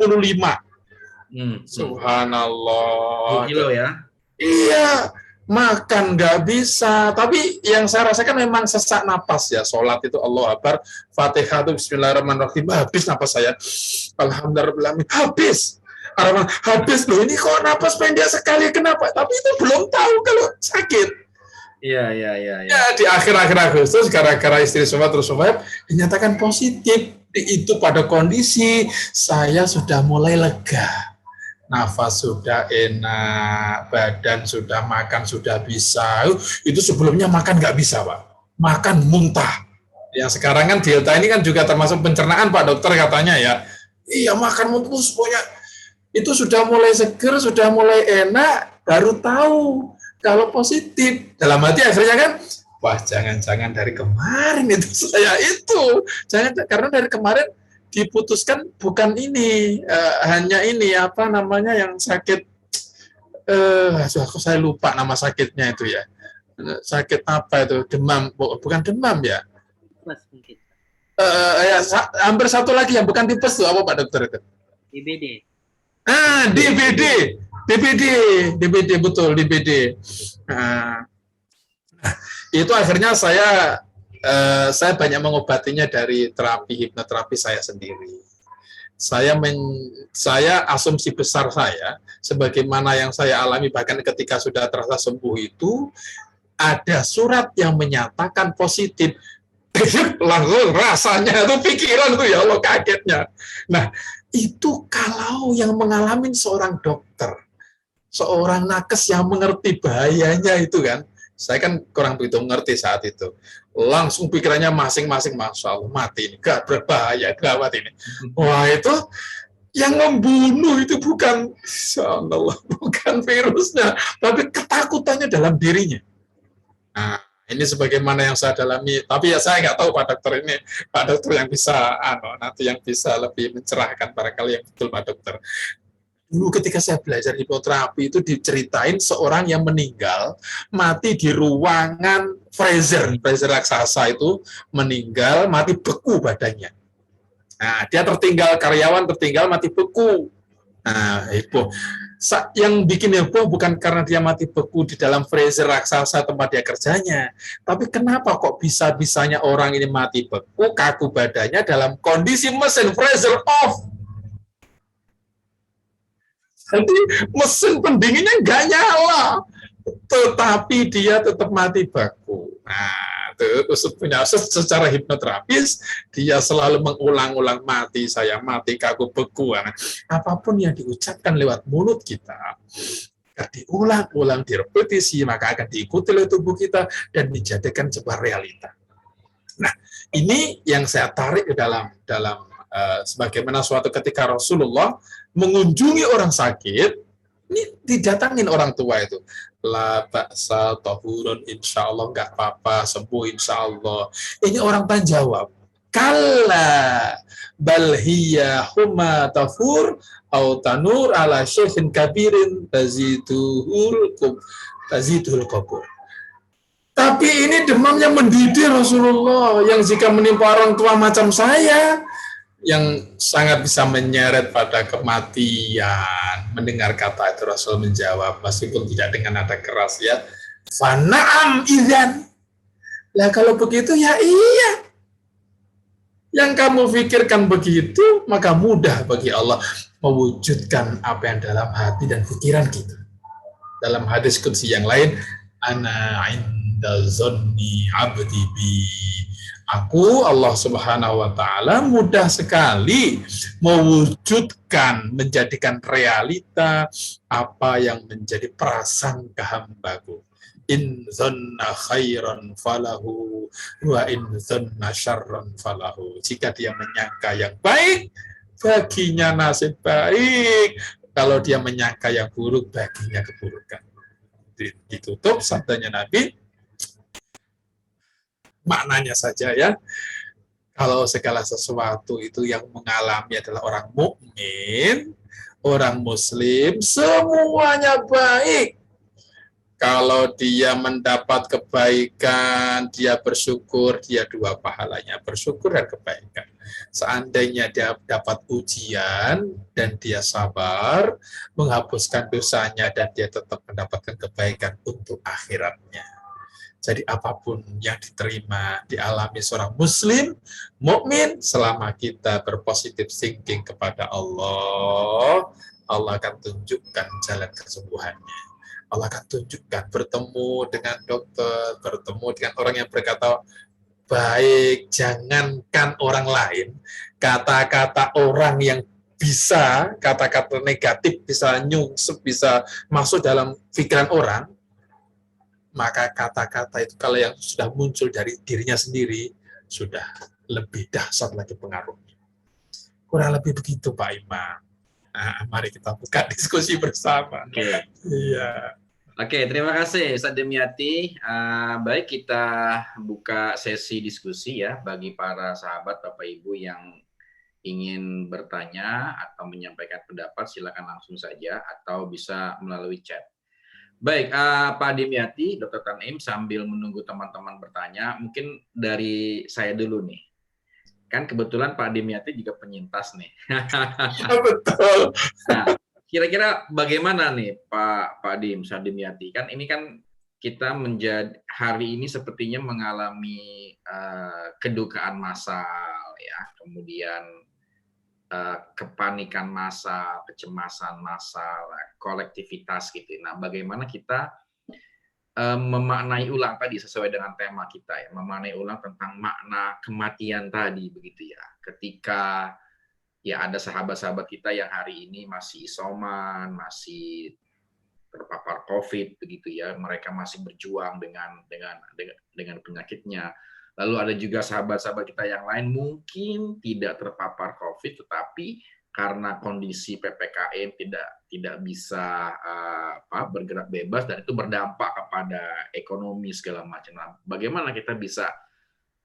Subhanallah. 2 kilo ya? Iya, makan nggak bisa. Tapi yang saya rasakan memang sesak napas ya. Sholat itu Allah Akbar, Fatihah itu Bismillahirrahmanirrahim. Habis napas saya. Alhamdulillah, habis. Habis loh, ini kok napas pendek sekali, kenapa? Tapi itu belum tahu kalau sakit. Iya. Ya, di akhir-akhir Agustus, gara-gara istri swab terus swab, dinyatakan positif. Itu pada kondisi saya sudah mulai lega. Nafas sudah enak, badan sudah makan, sudah bisa. Itu sebelumnya makan nggak bisa, Pak. Makan muntah. Yang sekarang kan Delta ini kan juga termasuk pencernaan, Pak Dokter katanya ya. Iya, makan muntah pokoknya. Itu sudah mulai seger, sudah mulai enak, baru tahu kalau positif. Dalam hati akhirnya kan, wah jangan-jangan dari kemarin itu saya itu. Karena dari kemarin diputuskan bukan ini, hanya ini, apa namanya, yang sakit, saya lupa nama sakitnya itu ya. Sakit apa itu, demam, bukan demam ya. Hampir satu lagi yang bukan tipes tuh, apa Pak Dokter itu? DBD. DBD betul, DBD. Itu akhirnya saya banyak mengobatinya dari terapi hipnoterapi saya sendiri. Saya asumsi besar saya, sebagaimana yang saya alami bahkan ketika sudah terasa sembuh itu, ada surat yang menyatakan positif. Langsung rasanya itu pikiran tuh ya Allah, kagetnya. Nah, itu kalau yang mengalami seorang dokter, seorang nakes yang mengerti bahayanya itu kan, saya kan kurang begitu mengerti saat itu. Langsung pikirannya masing-masing, Masya Allah, mati ini, gak berbahaya, gawat ini. Wah, itu yang membunuh itu bukan, Insya Allah, bukan virusnya, tapi ketakutannya dalam dirinya. Nah, ini sebagaimana yang saya dalami, tapi ya saya nggak tahu Pak Dokter ini, Pak Dokter yang bisa, nanti yang bisa lebih mencerahkan barangkali yang betul Pak Dokter. Dulu ketika saya belajar hipnoterapi itu diceritain seorang yang meninggal, mati di ruangan Fraser raksasa itu meninggal, mati beku badannya. Nah, dia tertinggal, karyawan tertinggal, mati beku. Nah, heboh. Yang bikin heboh bukan karena dia mati beku di dalam freezer raksasa tempat dia kerjanya, tapi kenapa kok bisa-bisanya orang ini mati beku, kaku badannya dalam kondisi mesin freezer off. Jadi mesin pendinginnya nggak nyala, tetapi dia tetap mati beku. Nah, terus punya secara hipnoterapis, dia selalu mengulang-ulang mati, saya mati, kaku beku. Nah, apapun yang diucapkan lewat mulut kita, diulang-ulang, direpetisi, maka akan diikuti oleh tubuh kita dan dijadikan sebuah realita. Nah, ini yang saya tarik ke dalam sebagaimana suatu ketika Rasulullah mengunjungi orang sakit, ini didatangin orang tua itu. La ba'sa tahurun, insya Allah nggak apa-apa, sembuh insya Allah. Ini orang tan jawab, kalla bal hiya huma tafur au tanur ala syekhin kabirin tazidul kubur. Tapi ini demamnya mendidih Rasulullah, yang jika menimpa orang tua macam saya, yang sangat bisa menyeret pada kematian. Mendengar kata itu Rasul menjawab, meskipun tidak dengan nada keras ya, fana'am idzan. Lah kalau begitu ya iya. Yang kamu pikirkan begitu, maka mudah bagi Allah mewujudkan apa yang dalam hati dan pikiran kita. Dalam hadis qudsi yang lain, ana inda zonni abdi bi. Aku, Allah Subhanahu wa Ta'ala, mudah sekali mewujudkan, menjadikan realita apa yang menjadi prasangka hambaku. In zanna khairan falahu wa in zanna syarran falahu. Jika dia menyangka yang baik, baginya nasib baik. Kalau dia menyangka yang buruk, baginya keburukan. Ditutup sabdanya Nabi. Maknanya saja ya, kalau segala sesuatu itu yang mengalami adalah orang mukmin, orang muslim, semuanya baik. Kalau dia mendapat kebaikan, dia bersyukur, dia dua pahalanya, bersyukur dan kebaikan. Seandainya dia dapat ujian dan dia sabar, menghapuskan dosanya dan dia tetap mendapatkan kebaikan untuk akhiratnya. Jadi apapun yang diterima, dialami seorang muslim, mukmin, selama kita berpositif thinking kepada Allah, Allah akan tunjukkan jalan kesembuhannya. Allah akan tunjukkan, bertemu dengan dokter, bertemu dengan orang yang berkata baik, jangankan orang lain, kata-kata orang yang bisa, kata-kata negatif bisa nyungsep, bisa masuk dalam pikiran orang, maka kata-kata itu kalau yang sudah muncul dari dirinya sendiri, sudah lebih dahsyat lagi pengaruhnya. Kurang lebih begitu Pak Imam. Nah, mari kita buka diskusi bersama. Oke. Iya. Oke, terima kasih Ustaz Demyati. Baik, kita buka sesi diskusi ya bagi para sahabat Bapak Ibu yang ingin bertanya atau menyampaikan pendapat, silakan langsung saja atau bisa melalui chat. Baik, Pak Demyati, Dr. Tanim, sambil menunggu teman-teman bertanya, mungkin dari saya dulu nih. Kan kebetulan Pak Demyati juga penyintas nih. Ya, betul. Nah, kira-kira bagaimana nih Pak Demyati? Kan ini kan kita menjadi hari ini sepertinya mengalami kedukaan massal ya, kemudian kepanikan massal, kecemasan massal, kolektivitas gitu. Nah, bagaimana kita memaknai ulang tadi sesuai dengan tema kita ya, memaknai ulang tentang makna kematian tadi begitu ya. Ketika ya ada sahabat-sahabat kita yang hari ini masih isoman, masih terpapar COVID begitu ya, mereka masih berjuang dengan penyakitnya. Lalu ada juga sahabat-sahabat kita yang lain mungkin tidak terpapar COVID, tetapi karena kondisi PPKM tidak bisa bergerak bebas dan itu berdampak kepada ekonomi segala macam. Nah, bagaimana kita bisa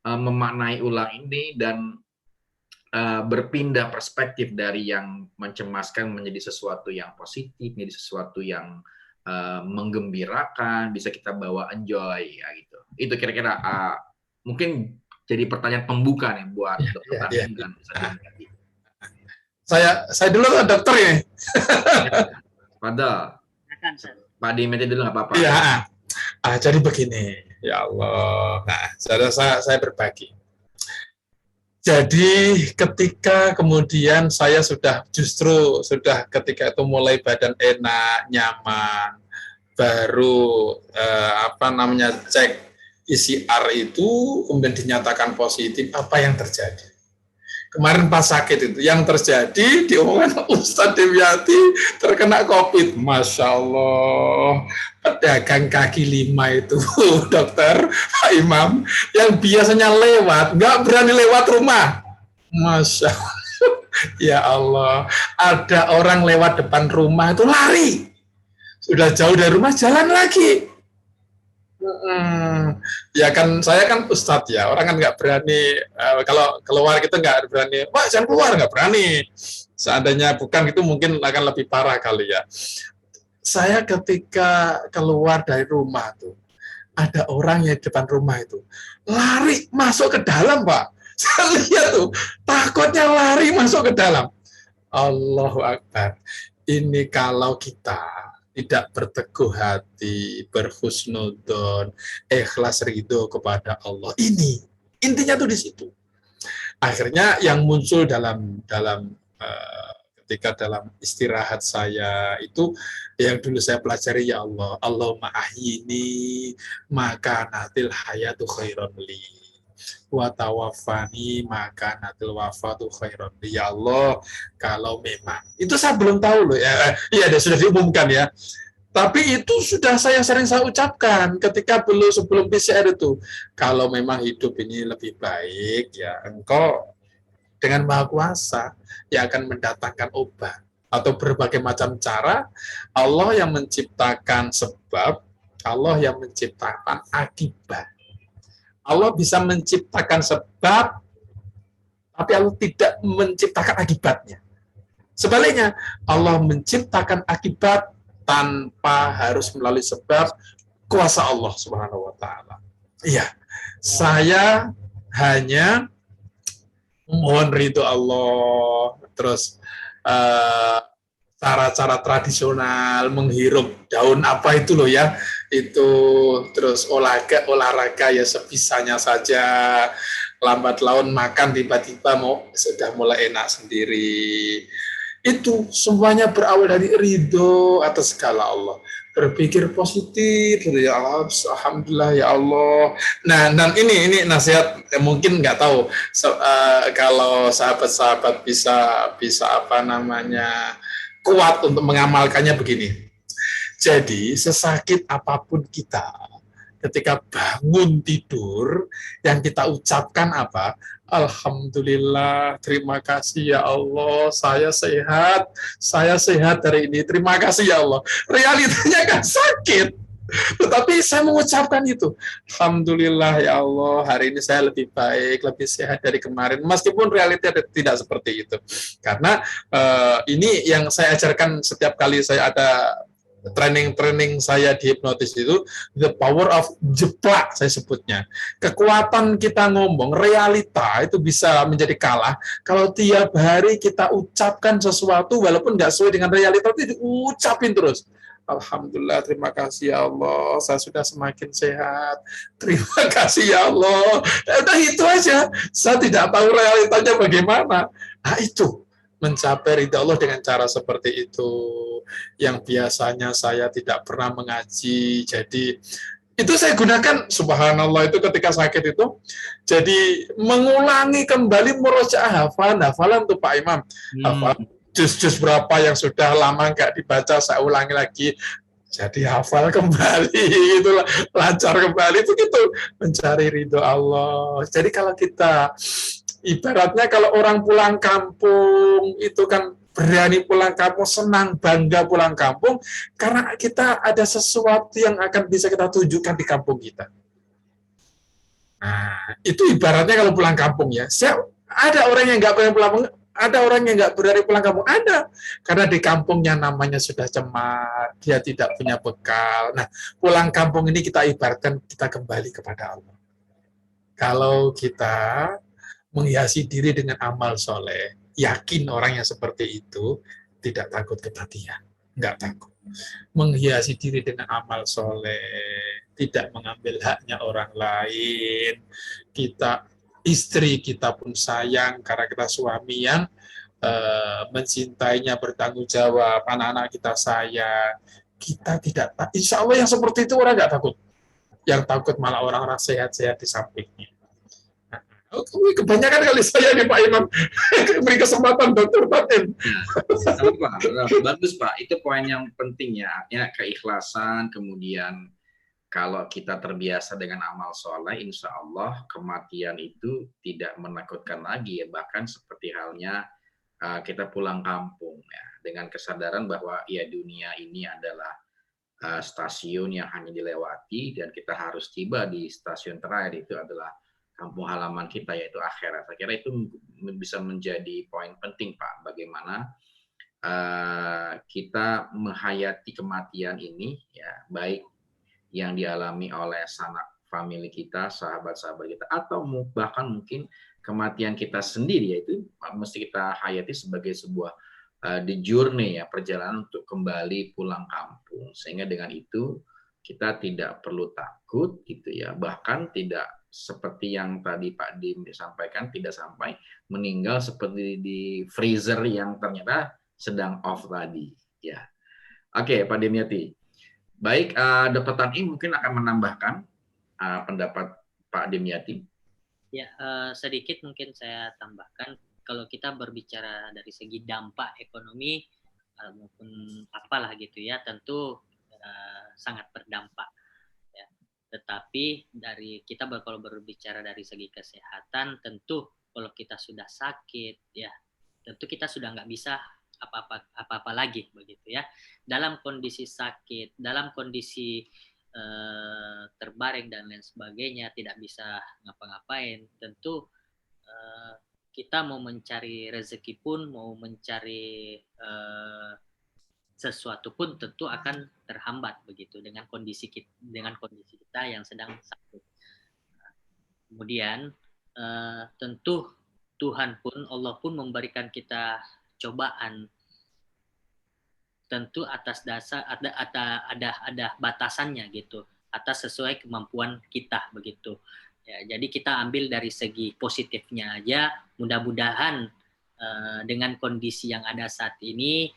memaknai ulang ini dan berpindah perspektif dari yang mencemaskan menjadi sesuatu yang positif, menjadi sesuatu yang menggembirakan, bisa kita bawa enjoy ya gitu. Itu kira-kira mungkin jadi pertanyaan pembuka nih buat Dr. Tamim dan Ustaz Dimyati. Saya dulu kan dokter ya. Padahal Pak Dimyati dulu nggak apa-apa. Iya. Jadi begini, ya Allah. Nah, saya berbagi. Jadi ketika kemudian saya sudah ketika itu mulai badan enak, nyaman, baru cek PCR itu kemudian dinyatakan positif, apa yang terjadi? Kemarin pas sakit itu, yang terjadi diomongkan Ustadz Dimyati terkena COVID. Masya Allah, pedagang kaki lima itu, dokter, Pak Imam, yang biasanya lewat, nggak berani lewat rumah. Masya Allah, ya Allah, ada orang lewat depan rumah itu lari. Sudah jauh dari rumah, jalan lagi. Ya kan, saya kan Ustadz ya, orang kan nggak berani, kalau keluar kita nggak berani, Pak jangan keluar, nggak berani. Seandainya bukan itu mungkin akan lebih parah kali ya. Saya ketika keluar dari rumah tuh, ada orang yang di depan rumah itu, lari masuk ke dalam Pak. Saya lihat tuh, takutnya lari masuk ke dalam. Allahu Akbar. Ini kalau kita tidak berteguh hati, berhusnudon, ikhlas ridho kepada Allah. Ini intinya tuh di situ. Akhirnya yang muncul ketika dalam istirahat saya itu yang dulu saya pelajari, ya Allah, Allahumma ahyini maka natil hayatu khairan li wa tawaffani maka natil wafatu khairan li. Ya Allah, kalau memang itu saya belum tahu loh ya, sudah diumumkan ya. Tapi itu sudah saya ucapkan ketika sebelum PCR itu. Kalau memang hidup ini lebih baik, ya Engkau dengan Maha Kuasa yang akan mendatangkan obat atau berbagai macam cara. Allah yang menciptakan sebab, Allah yang menciptakan akibat. Allah bisa menciptakan sebab, tapi Allah tidak menciptakan akibatnya. Sebaliknya, Allah menciptakan akibat tanpa harus melalui sebab, kuasa Allah Subhanahu wa Ta'ala. Iya, saya hanya mohon ridho Allah, terus cara-cara tradisional menghirup daun apa itu loh ya, itu terus olahraga ya sebisanya saja, lambat laun makan tiba-tiba sudah mulai enak sendiri. Itu semuanya berawal dari ridho atas segala Allah. Berpikir positif, ya Allah, alhamdulillah ya Allah. Nah, dan ini nasihat mungkin nggak tahu kalau sahabat-sahabat bisa kuat untuk mengamalkannya begini. Jadi sesakit apapun kita, ketika bangun tidur, yang kita ucapkan apa? Alhamdulillah, terima kasih ya Allah, saya sehat hari ini, terima kasih ya Allah. Realitanya kan sakit, tetapi saya mengucapkan itu. Alhamdulillah ya Allah, hari ini saya lebih baik, lebih sehat dari kemarin, meskipun realitanya tidak seperti itu. Karena ini yang saya ajarkan setiap kali saya ada training saya di hipnotis itu, the power of jeplak saya sebutnya. Kekuatan kita ngomong, realita itu bisa menjadi kalah kalau tiap hari kita ucapkan sesuatu walaupun nggak sesuai dengan realita, itu diucapin terus. Alhamdulillah, terima kasih ya Allah, saya sudah semakin sehat. Terima kasih ya Allah. Udah itu aja. Saya tidak tahu realitanya bagaimana. Nah itu, mencapai ridha Allah dengan cara seperti itu, yang biasanya saya tidak pernah mengaji. Jadi itu saya gunakan, subhanallah, itu ketika sakit itu, jadi mengulangi kembali murojaah hafalan tuh Pak Imam. Hafalan juz-juz berapa yang sudah lama nggak dibaca, saya ulangi lagi, jadi hafal kembali, itu lancar kembali, begitu mencari ridho Allah. Jadi kalau kita ibaratnya, kalau orang pulang kampung itu kan berani pulang kampung, senang, bangga pulang kampung, karena kita ada sesuatu yang akan bisa kita tunjukkan di kampung kita. Nah, itu ibaratnya kalau pulang kampung ya. Ada orang yang nggak pengen pulang, Ada orang yang nggak berani pulang kampung, ada. Karena di kampungnya namanya sudah cemar, dia tidak punya bekal. Nah, pulang kampung ini kita ibaratkan kita kembali kepada Allah. Kalau kita menghiasi diri dengan amal soleh, yakin orang yang seperti itu tidak takut kematian, nggak takut. Menghiasi diri dengan amal soleh, tidak mengambil haknya orang lain, kita istri kita pun sayang karena kita suami yang mencintainya, bertanggung jawab, anak-anak kita sayang, kita tidak, insya Allah yang seperti itu orang nggak takut. Yang takut malah orang-orang sehat-sehat di sampingnya. Oh, kebanyakan kali saya nih Pak Imam beri kesempatan Dokter Fatin. Bagus Pak, itu poin yang penting ya, artinya keikhlasan, kemudian kalau kita terbiasa dengan amal soleh, insya Allah kematian itu tidak menakutkan lagi ya, bahkan seperti halnya kita pulang kampung ya, dengan kesadaran bahwa ya dunia ini adalah stasiun yang hanya dilewati dan kita harus tiba di stasiun terakhir, itu adalah kampung halaman kita yaitu akhirat. Saya kira itu bisa menjadi poin penting Pak, bagaimana kita menghayati kematian ini ya, baik yang dialami oleh sanak famili kita, sahabat-sahabat kita, atau bahkan mungkin kematian kita sendiri, yaitu mesti kita hayati sebagai sebuah the journey ya, perjalanan untuk kembali pulang kampung. Sehingga dengan itu kita tidak perlu takut gitu ya, bahkan tidak seperti yang tadi Pak Dim disampaikan, tidak sampai meninggal seperti di freezer yang ternyata sedang off tadi ya. Oke, Pak Dimyati. Baik, Dr. Tani mungkin akan menambahkan pendapat Pak Dimyati. Ya, sedikit mungkin saya tambahkan, kalau kita berbicara dari segi dampak ekonomi maupun apalah gitu ya, tentu sangat berdampak. Ya. Tetapi dari kita kalau berbicara dari segi kesehatan, tentu kalau kita sudah sakit, ya tentu kita sudah nggak bisa apa-apa lagi begitu ya. Dalam kondisi sakit, dalam kondisi terbaring dan lain sebagainya, tidak bisa ngapa-ngapain, tentu kita mau mencari rezeki pun, mau mencari sesuatu pun tentu akan terhambat begitu dengan kondisi kita yang sedang sakit. Kemudian tentu Tuhan pun, Allah pun memberikan kita cobaan, tentu atas dasar ada batasannya gitu, atas sesuai kemampuan kita begitu ya. Jadi kita ambil dari segi positifnya aja, mudah-mudahan dengan kondisi yang ada saat ini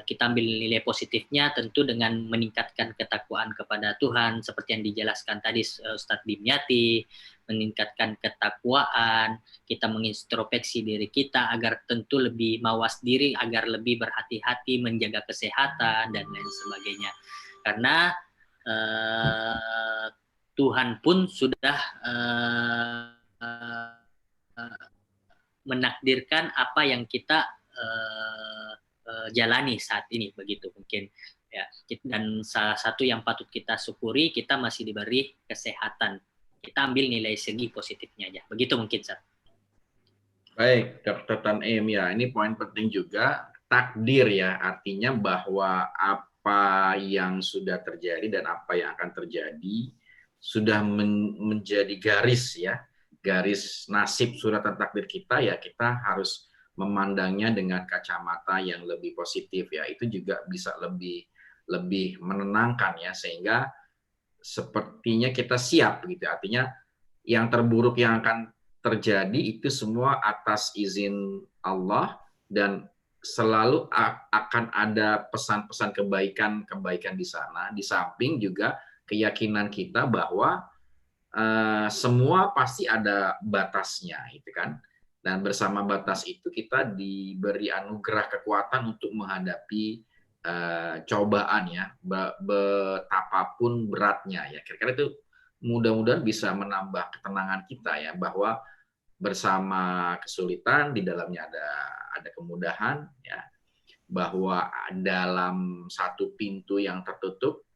kita ambil nilai positifnya, tentu dengan meningkatkan ketakwaan kepada Tuhan seperti yang dijelaskan tadi Ustadz Dimyati, meningkatkan ketakwaan, kita mengintrospeksi diri kita agar tentu lebih mawas diri, agar lebih berhati-hati, menjaga kesehatan dan lain sebagainya. Karena Tuhan pun sudah menakdirkan apa yang kita jalani saat ini begitu mungkin ya. Dan salah satu yang patut kita syukuri, kita masih diberi kesehatan. Kita ambil nilai segi positifnya aja. Begitu mungkin, Sir. Baik, Dr. Tan Em ya, ini poin penting juga, takdir ya, artinya bahwa apa yang sudah terjadi dan apa yang akan terjadi sudah menjadi garis ya, garis nasib suratan takdir kita ya, kita harus memandangnya dengan kacamata yang lebih positif ya. Itu juga bisa lebih menenangkan ya, sehingga sepertinya kita siap gitu. Artinya yang terburuk yang akan terjadi itu semua atas izin Allah, dan selalu akan ada pesan-pesan kebaikan di sana. Di samping juga keyakinan kita bahwa semua pasti ada batasnya, gitu kan. Dan bersama batas itu kita diberi anugerah kekuatan untuk menghadapi cobaan ya, betapapun beratnya ya. Kira-kira itu mudah-mudahan bisa menambah ketenangan kita ya, bahwa bersama kesulitan di dalamnya ada kemudahan ya, bahwa dalam satu pintu yang tertutup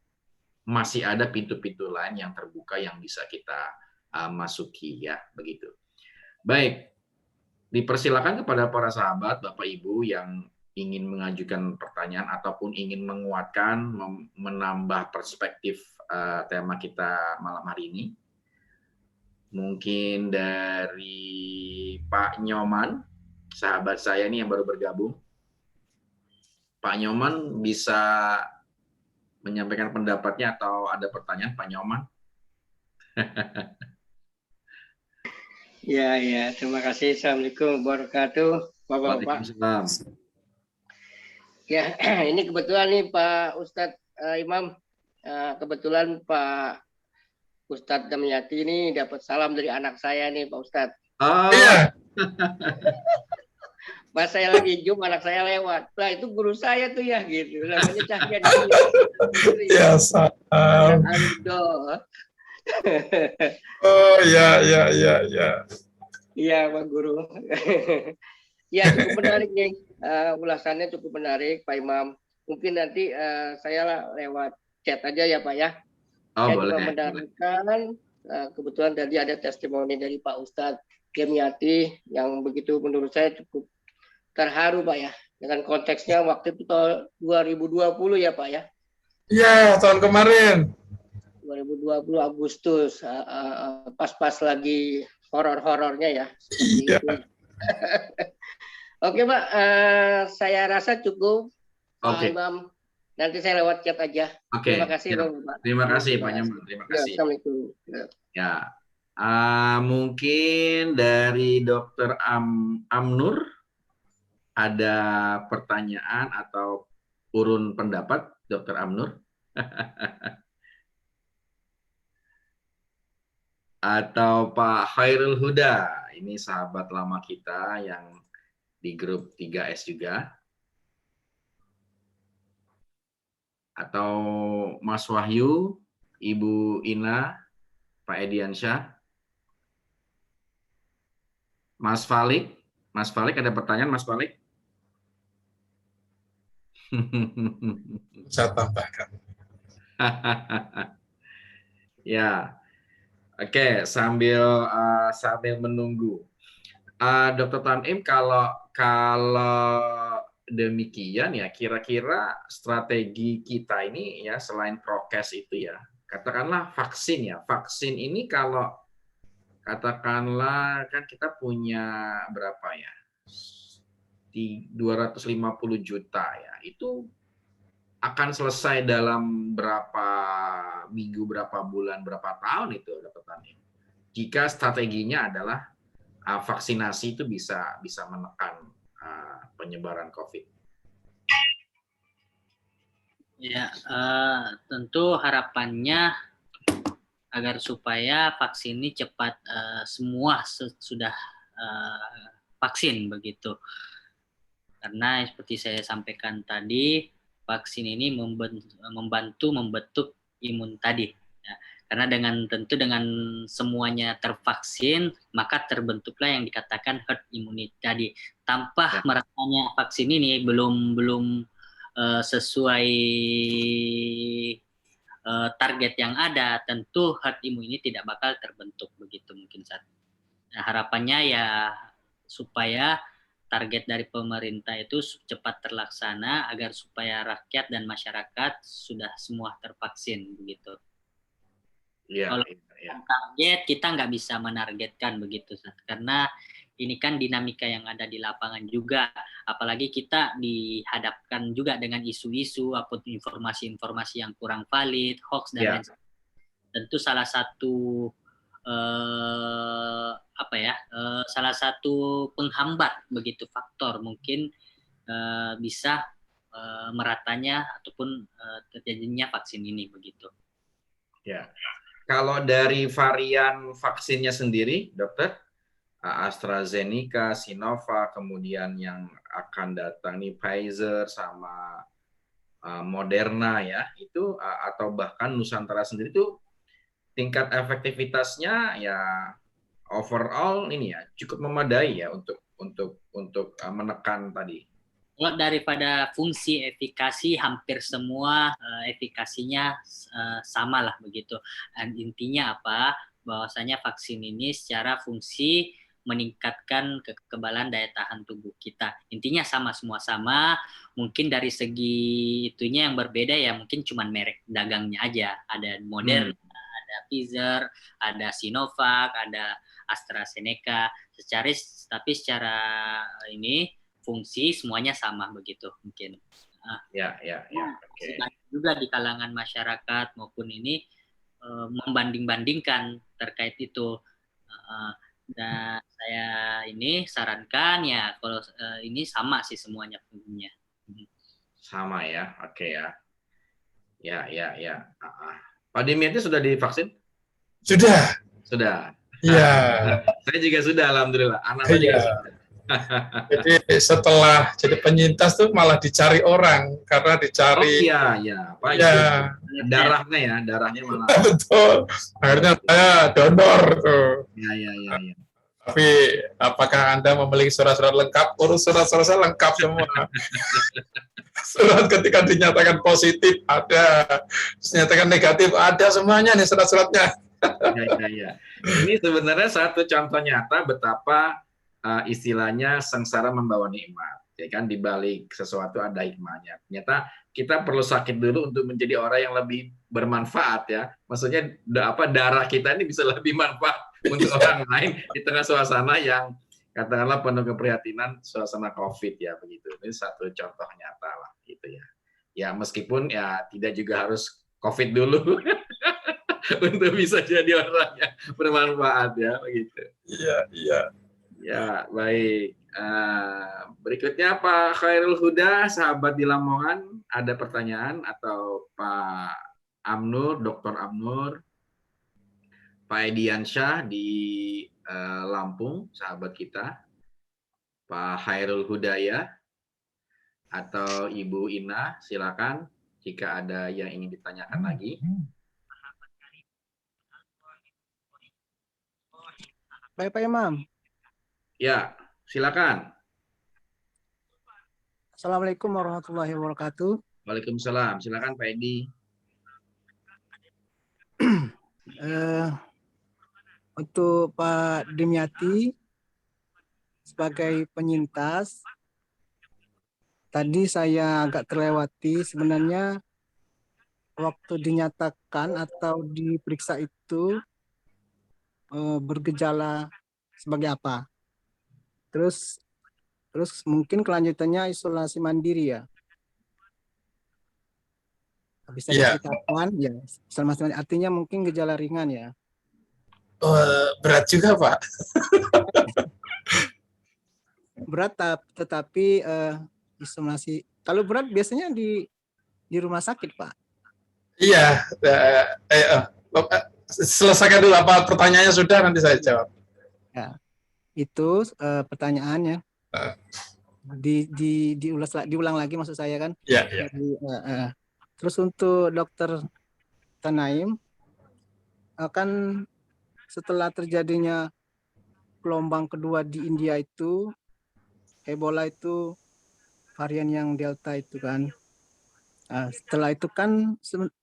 masih ada pintu-pintu lain yang terbuka yang bisa kita masuki ya, begitu. Baik, Dipersilakan kepada para sahabat, Bapak Ibu yang ingin mengajukan pertanyaan ataupun ingin menguatkan, menambah perspektif tema kita malam hari ini. Mungkin dari Pak Nyoman, sahabat saya ini yang baru bergabung. Pak Nyoman bisa menyampaikan pendapatnya atau ada pertanyaan, Pak Nyoman? Ya, terima kasih. Assalamualaikum warahmatullahi wabarakatuh, Bapak-Bapak. Waalaikumsalam. Ya, ini kebetulan nih Pak Ustadz Imam, kebetulan Pak Ustadz Damyati ini dapat salam dari anak saya nih Pak Ustadz. Oh, Iya. Pas saya lagi Zoom, anak saya lewat. Lah itu guru saya tuh ya gitu. Namanya Cahya. Ya, salam. Aldo. Oh, ya. Iya, Pak Guru. Ya, cukup menarik nih. Ulasannya cukup menarik, Pak Imam. Mungkin nanti saya lewat chat aja ya, Pak ya. oh Saya boleh. cuma mendengarkan, kebetulan tadi ada testimoni dari Pak Ustadz Gemiati yang begitu menurut saya cukup terharu, Pak ya. Dengan konteksnya waktu itu tahun 2020 ya, Pak ya. Iya, tahun kemarin. 2020 Agustus, pas-pas lagi horor-horornya ya. Iya. Oke Pak, saya rasa cukup. Pak Oke. Imam, nanti saya lewat chat aja. Oke. Terima kasih Siap. Pak. Terima kasih Pak Nyoman. Terima Ya, kasih. Assalamualaikum. Ya. Ya, mungkin dari Dokter Amnur ada pertanyaan atau urun pendapat, Dokter Amnur? Atau Pak Khairul Huda, ini sahabat lama kita yang di grup 3S juga. Atau Mas Wahyu, Ibu Ina, Pak Ediansyah, Mas Falik ada pertanyaan Mas Falik? Saya tambahkan. Ya, oke, sambil menunggu. Dr. Tanim, kalau demikian ya, kira-kira strategi kita ini ya selain prokes itu ya, katakanlah vaksin ya, vaksin ini kalau katakanlah kan kita punya berapa ya, 250 juta ya, itu akan selesai dalam berapa minggu, berapa bulan, berapa tahun itu, Dr. Tanim? Jika strateginya adalah vaksinasi itu bisa menekan penyebaran COVID. Ya, tentu harapannya agar supaya vaksin ini cepat semua sudah vaksin begitu. Karena seperti saya sampaikan tadi, vaksin ini membantu membentuk imun tadi. Ya, karena tentu dengan semuanya tervaksin, maka terbentuklah yang dikatakan herd immunity tadi. Tanpa meratanya vaksin ini belum sesuai target yang ada, tentu herd immunity tidak bakal terbentuk begitu mungkin saat. Nah, harapannya ya supaya target dari pemerintah itu cepat terlaksana agar supaya rakyat dan masyarakat sudah semua tervaksin begitu. Ya, kalau target kita nggak bisa menargetkan begitu, karena ini kan dinamika yang ada di lapangan juga, apalagi kita dihadapkan juga dengan isu-isu ataupun informasi-informasi yang kurang valid, hoax dan lain sebagainya. Tentu salah satu salah satu penghambat begitu faktor mungkin bisa meratanya ataupun terjadinya vaksin ini begitu. Ya. Kalau dari varian vaksinnya sendiri, dokter, AstraZeneca, Sinovac, kemudian yang akan datang nih Pfizer sama Moderna ya, itu atau bahkan Nusantara sendiri itu tingkat efektivitasnya ya overall ini ya cukup memadai ya untuk menekan tadi. Kalau daripada fungsi efikasi hampir semua efikasinya sama lah begitu. Dan intinya apa? Bahwasanya vaksin ini secara fungsi meningkatkan kekebalan daya tahan tubuh kita. Intinya sama, semua sama. Mungkin dari segi itunya yang berbeda ya, mungkin cuman merek dagangnya aja. Ada Moderna, ada Pfizer, ada Sinovac, ada AstraZeneca. Tapi secara ini fungsi semuanya sama begitu mungkin. Ya, oke. Banyak juga di kalangan masyarakat maupun ini membanding-bandingkan terkait itu. Dan saya ini sarankan ya kalau ini sama sih semuanya fungsinya. Sama ya, oke ya. Ya. Pak Dimyati sudah divaksin? Sudah. Sudah. Iya. Saya juga sudah, alhamdulillah. Anak saya juga sudah. Jadi setelah jadi penyintas tuh malah dicari orang karena dicari. Apa itu? Darahnya malah. Betul. Akhirnya saya donor tuh. Ya. Tapi apakah Anda memiliki surat-surat lengkap? Urus surat-surat saya lengkap semua. Surat ketika dinyatakan positif ada, dinyatakan negatif ada, semuanya nih surat-suratnya. Ya. Ini sebenarnya satu contoh nyata betapa istilahnya sengsara membawa nikmat. Ya kan, di balik sesuatu ada hikmahnya. Ternyata kita perlu sakit dulu untuk menjadi orang yang lebih bermanfaat ya. Maksudnya darah kita ini bisa lebih manfaat untuk orang lain di tengah suasana yang katakanlah penuh keprihatinan, suasana COVID ya begitu. Ini satu contoh nyata lah gitu ya. Ya meskipun ya tidak juga harus COVID dulu untuk bisa jadi orang yang bermanfaat ya begitu. Iya. Ya, baik. Berikutnya Pak Khairul Huda, sahabat di Lamongan, ada pertanyaan atau Pak Amnur, Dr. Amnur, Pak Ediansyah di Lampung, sahabat kita, Pak Khairul Hudaya, atau Ibu Ina, silakan jika ada yang ingin ditanyakan lagi. Baik Pak Imam. Ya, silakan. Assalamualaikum warahmatullahi wabarakatuh. Waalaikumsalam. Silakan Pak Edi. Untuk Pak Dimyati sebagai penyintas, tadi saya agak terlewati sebenarnya waktu dinyatakan atau diperiksa itu bergejala sebagai apa. Terus mungkin kelanjutannya isolasi mandiri ya. Bisa diceritakan ya. Isolasi mandiri artinya mungkin gejala ringan ya. Berat juga Pak. Berat tetapi isolasi. Kalau berat biasanya di rumah sakit Pak. Iya. Selesaikan dulu apa pertanyaannya sudah, nanti saya jawab. Ya. Itu pertanyaannya. Diulang lagi maksud saya kan. Iya. Terus untuk Dokter Tanaim, akan setelah terjadinya gelombang kedua di India itu, Ebola itu varian yang Delta itu kan. Setelah itu kan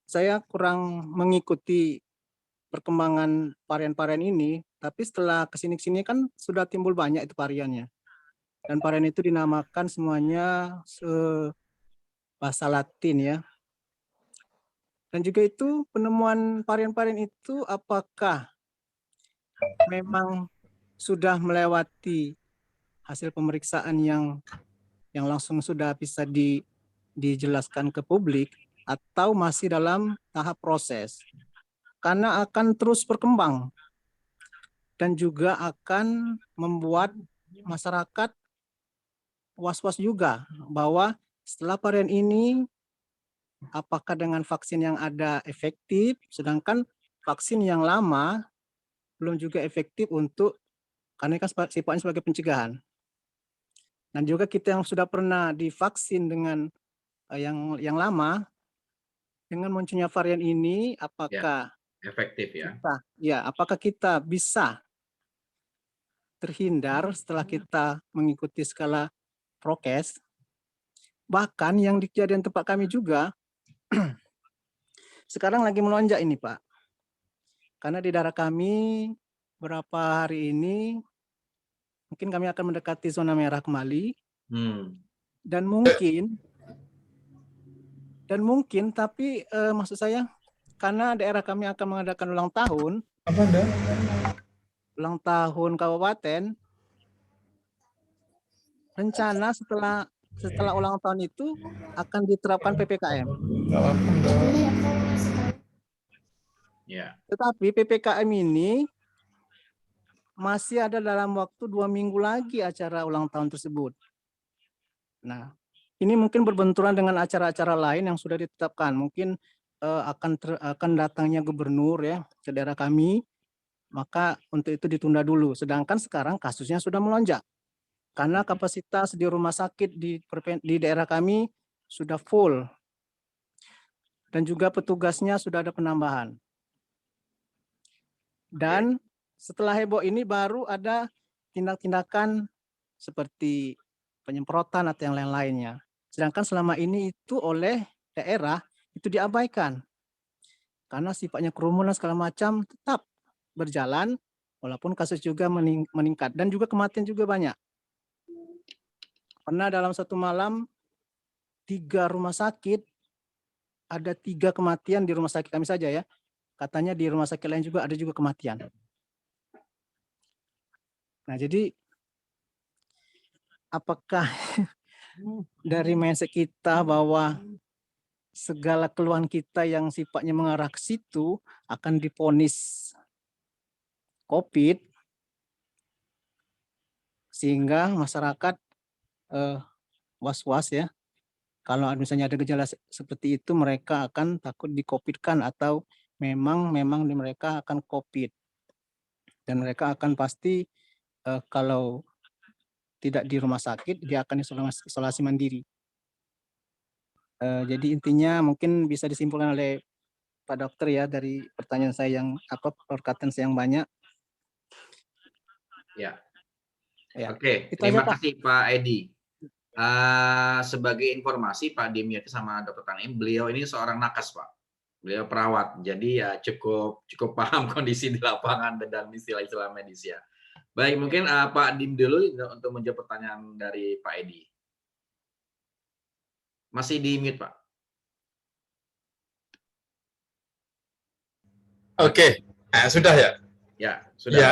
saya kurang mengikuti perkembangan varian-varian ini, tapi setelah kesini kan sudah timbul banyak itu variannya. Dan varian itu dinamakan semuanya bahasa Latin ya. Dan juga itu penemuan varian-varian itu apakah memang sudah melewati hasil pemeriksaan yang langsung sudah bisa dijelaskan ke publik atau masih dalam tahap proses? Karena akan terus berkembang dan juga akan membuat masyarakat was-was juga bahwa setelah varian ini apakah dengan vaksin yang ada efektif, sedangkan vaksin yang lama belum juga efektif untuk, karena kan sifatnya sebagai pencegahan. Dan juga kita yang sudah pernah divaksin dengan yang lama, dengan munculnya varian ini apakah efektif ya? Apakah kita bisa terhindar setelah kita mengikuti skala prokes? Bahkan yang di kejadian tempat kami juga sekarang lagi melonjak ini Pak. Karena di daerah kami beberapa hari ini mungkin kami akan mendekati zona merah kembali. Hmm. Dan mungkin tapi maksud saya karena daerah kami akan mengadakan ulang tahun kabupaten, rencana setelah ulang tahun itu akan diterapkan PPKM. Ya. Tetapi PPKM ini masih ada dalam waktu 2 minggu lagi acara ulang tahun tersebut. Nah, ini mungkin berbenturan dengan acara-acara lain yang sudah ditetapkan. Mungkin akan datangnya gubernur ya ke daerah kami, maka untuk itu ditunda dulu. Sedangkan sekarang kasusnya sudah melonjak karena kapasitas di rumah sakit di daerah kami sudah full dan juga petugasnya sudah ada penambahan. Dan setelah heboh ini baru ada tindak-tindakan seperti penyemprotan atau yang lain-lainnya. Sedangkan selama ini itu oleh daerah itu diabaikan. Karena sifatnya kerumunan segala macam tetap berjalan walaupun kasus juga meningkat dan juga kematian juga banyak. Pernah dalam satu malam 3 rumah sakit ada 3 kematian di rumah sakit kami saja ya. Katanya di rumah sakit lain juga ada juga kematian. Nah, jadi apakah dari mindset kita bahwa segala keluhan kita yang sifatnya mengarah ke situ akan divonis COVID, sehingga masyarakat was-was ya. Kalau misalnya ada gejala seperti itu, mereka akan takut di-COVID-kan atau memang mereka akan COVID. Dan mereka akan pasti kalau tidak di rumah sakit, dia akan isolasi mandiri. Jadi intinya mungkin bisa disimpulkan oleh Pak Dokter ya dari pertanyaan saya perkataan saya yang banyak. Ya. Ya. Oke, Itu terima aja, Pak. kasih Pak Edi. Sebagai informasi Pak Dimyati sama Dr. Tanim, beliau ini seorang nakes Pak. Beliau perawat, jadi ya cukup paham kondisi di lapangan dan istilah-istilah medis ya. Baik, mungkin Pak Dim dulu untuk menjawab pertanyaan dari Pak Edi. Masih di mute Pak. Oke, nah, sudah ya? Ya, sudah. Ya,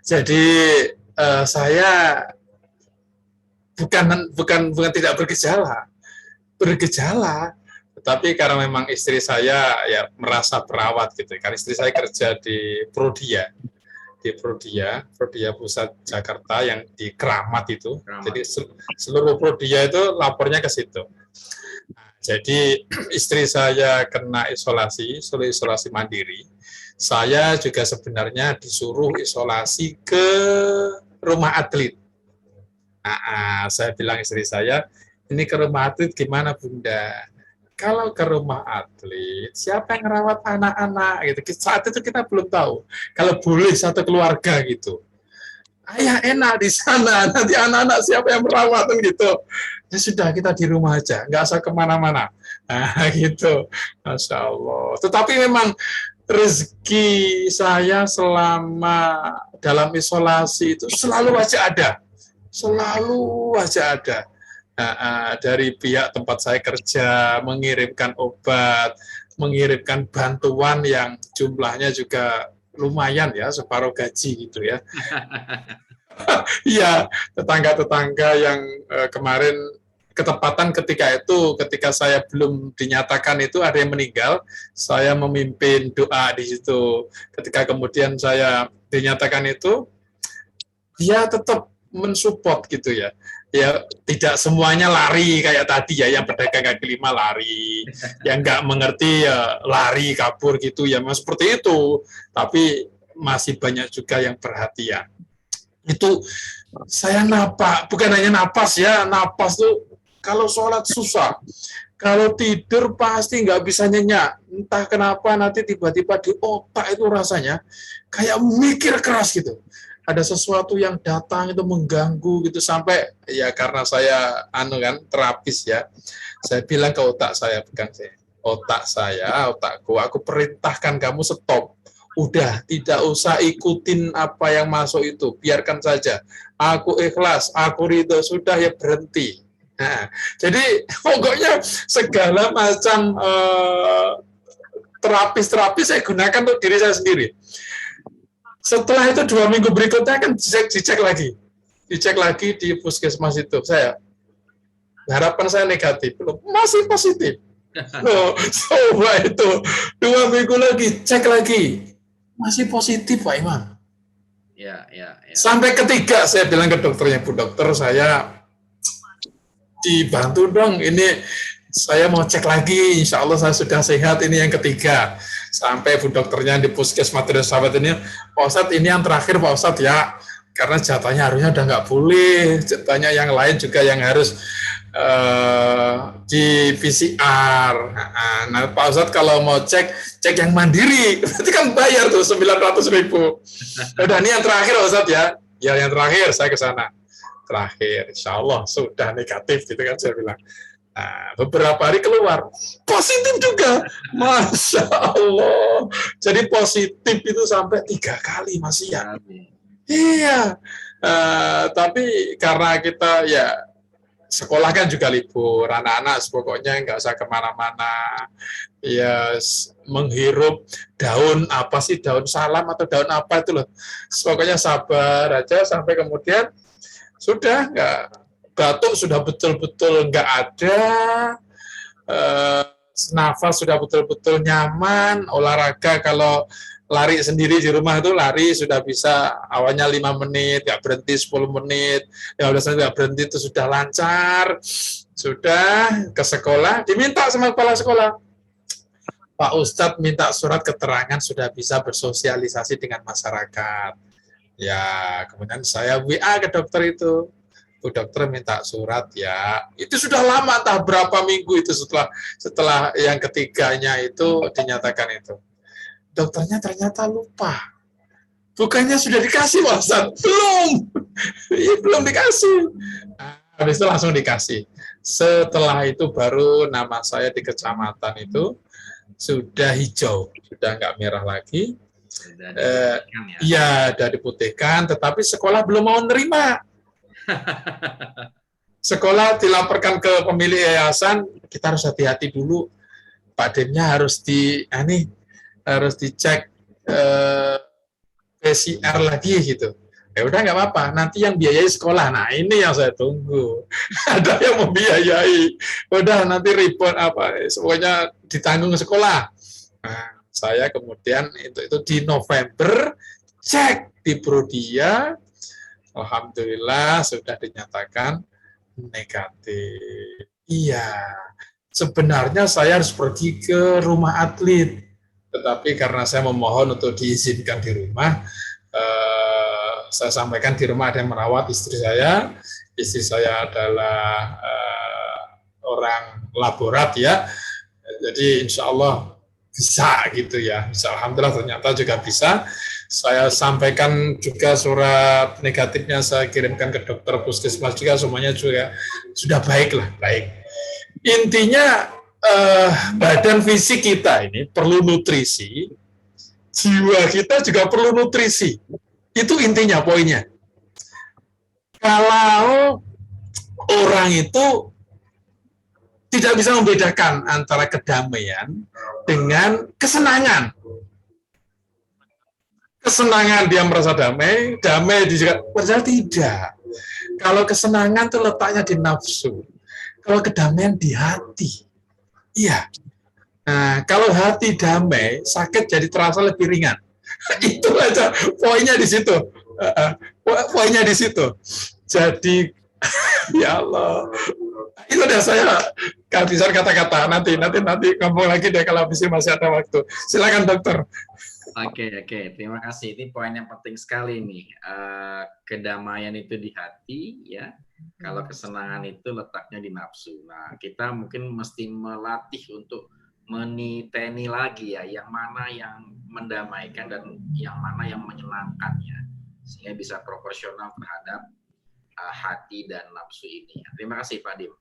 jadi saya bukan tidak bergejala, tetapi karena memang istri saya ya merasa perawat gitu. Karena istri saya kerja di Prodia Pusat Jakarta yang di Keramat itu. Jadi seluruh Prodia itu lapornya ke situ. Jadi istri saya kena isolasi mandiri. Saya juga sebenarnya disuruh isolasi ke rumah atlet. Nah, saya bilang istri saya, ini ke rumah atlet gimana Bunda? Kalau ke rumah atlet, siapa yang merawat anak-anak gitu? Saat itu kita belum tahu. Kalau boleh satu keluarga gitu. Ayah enak di sana, nanti anak-anak siapa yang merawat gitu. Ya sudah, kita di rumah aja, nggak usah kemana-mana. Nah, gitu. Masya Allah. Tetapi memang rezeki saya selama dalam isolasi itu selalu aja ada. Dari pihak tempat saya kerja, mengirimkan obat, mengirimkan bantuan yang jumlahnya juga lumayan ya, separuh gaji gitu ya. Iya, tetangga-tetangga yang kemarin ketepatan ketika saya belum dinyatakan itu ada yang meninggal, saya memimpin doa di situ. Ketika kemudian saya dinyatakan itu, dia tetap mensupport gitu ya. Ya tidak semuanya lari kayak tadi ya, yang pedagang kaki lima lari, yang nggak mengerti ya lari kabur gitu ya, memang seperti itu. Tapi masih banyak juga yang perhatian. Itu saya bukan hanya napas ya, napas tuh kalau sholat susah, kalau tidur pasti nggak bisa nyenyak. Entah kenapa nanti tiba-tiba di otak itu rasanya kayak mikir keras gitu. Ada sesuatu yang datang itu mengganggu gitu sampai ya karena saya terapis ya. Saya bilang ke otak saya, otakku, aku perintahkan kamu stop. Udah, tidak usah ikutin apa yang masuk itu, biarkan saja. Aku ikhlas, aku ridho, sudah ya berhenti. Nah, jadi pokoknya segala macam terapis-terapis saya gunakan untuk diri saya sendiri. Setelah itu 2 minggu berikutnya kan dicek lagi di puskesmas itu. Saya harapan saya negatif, belum, masih positif. Loh, coba itu 2 minggu lagi, cek lagi. Masih positif, Pak Imam. Ya. Sampai ketiga saya bilang ke dokternya, Bu dokter, saya dibantu dong, ini saya mau cek lagi, insya Allah saya sudah sehat, ini yang ketiga. Sampai Bu dokternya di puskesmas Madrasah Sahabat ini, Pak Ustadz ini yang terakhir Pak Ustadz ya, karena jatahnya harusnya udah nggak boleh, jatahnya yang lain juga yang harus di PCR. Nah, Pak Ustadz kalau mau cek yang mandiri, berarti kan bayar tuh 900.000. Udah, ini yang terakhir Pak Ustadz ya. Ya, yang terakhir saya ke sana. Terakhir, insya Allah sudah negatif gitu kan saya bilang. Nah, beberapa hari keluar positif juga, Masya Allah. Jadi positif itu sampai 3 kali masih ya. Iya. Tapi karena kita ya sekolah kan juga libur, anak-anak pokoknya nggak usah kemana-mana, ya menghirup daun apa sih, daun salam atau daun apa itu loh, pokoknya sabar aja sampai kemudian sudah nggak, batuk sudah betul-betul nggak ada, nafas sudah betul-betul nyaman, olahraga kalau lari sendiri di rumah itu lari sudah bisa, awalnya 5 menit, nggak berhenti 10 menit, ya udah nggak berhenti itu sudah lancar, sudah ke sekolah, diminta sama kepala sekolah, Pak Ustadz minta surat keterangan sudah bisa bersosialisasi dengan masyarakat. Ya, kemudian saya WA ke dokter itu, Bu dokter minta surat ya, itu sudah lama, entah berapa minggu itu setelah yang ketiganya itu dinyatakan itu. Dokternya ternyata lupa. Bukannya sudah dikasih, Pak Ustadz? Belum dikasih. Nah, habis itu langsung dikasih. Setelah itu baru nama saya di kecamatan itu sudah hijau, sudah nggak merah lagi. Iya, sudah diputihkan, tetapi sekolah belum mau nerima. Sekolah dilaporkan ke pemilik yayasan, kita harus hati-hati dulu. Pak Demnya harus dicek PCR lagi gitu. Ya udah nggak apa-apa, nanti yang biayai sekolah. Nah ini yang saya tunggu. Ada yang membiayai. Udah nanti report apa, semuanya ditanggung sekolah. Nah, saya kemudian itu di November cek di Prodia, alhamdulillah sudah dinyatakan negatif. Iya, sebenarnya saya harus pergi ke rumah atlet, tetapi karena saya memohon untuk diizinkan di rumah, saya sampaikan di rumah ada yang merawat istri saya. Istri saya adalah orang laborat ya, jadi insya Allah bisa gitu ya. Bisa, alhamdulillah ternyata juga bisa. Saya sampaikan juga surat negatifnya, saya kirimkan ke dokter puskesmas juga, semuanya juga sudah baik lah, baik. Intinya badan fisik kita ini perlu nutrisi, jiwa kita juga perlu nutrisi. Itu intinya, poinnya. Kalau orang itu tidak bisa membedakan antara kedamaian dengan kesenangan. Kesenangan dia merasa damai, damai dia juga padahal tidak. Kalau kesenangan itu letaknya di nafsu. Kalau kedamaian di hati. Iya. Nah, kalau hati damai, sakit jadi terasa lebih ringan. Itu aja poinnya di situ. Poinnya di situ. Jadi ya Allah. Itu udah saya kehabisan kata-kata. Nanti ngomong lagi deh kalau masih ada waktu. Silakan dokter. Oke. Terima kasih. Ini poin yang penting sekali nih. Kedamaian itu di hati, ya. Kalau kesenangan itu letaknya di nafsu. Nah, kita mungkin mesti melatih untuk meniteni lagi ya, yang mana yang mendamaikan dan yang mana yang menyenangkan ya, sehingga bisa proporsional terhadap hati dan nafsu ini. Terima kasih Pak Dim.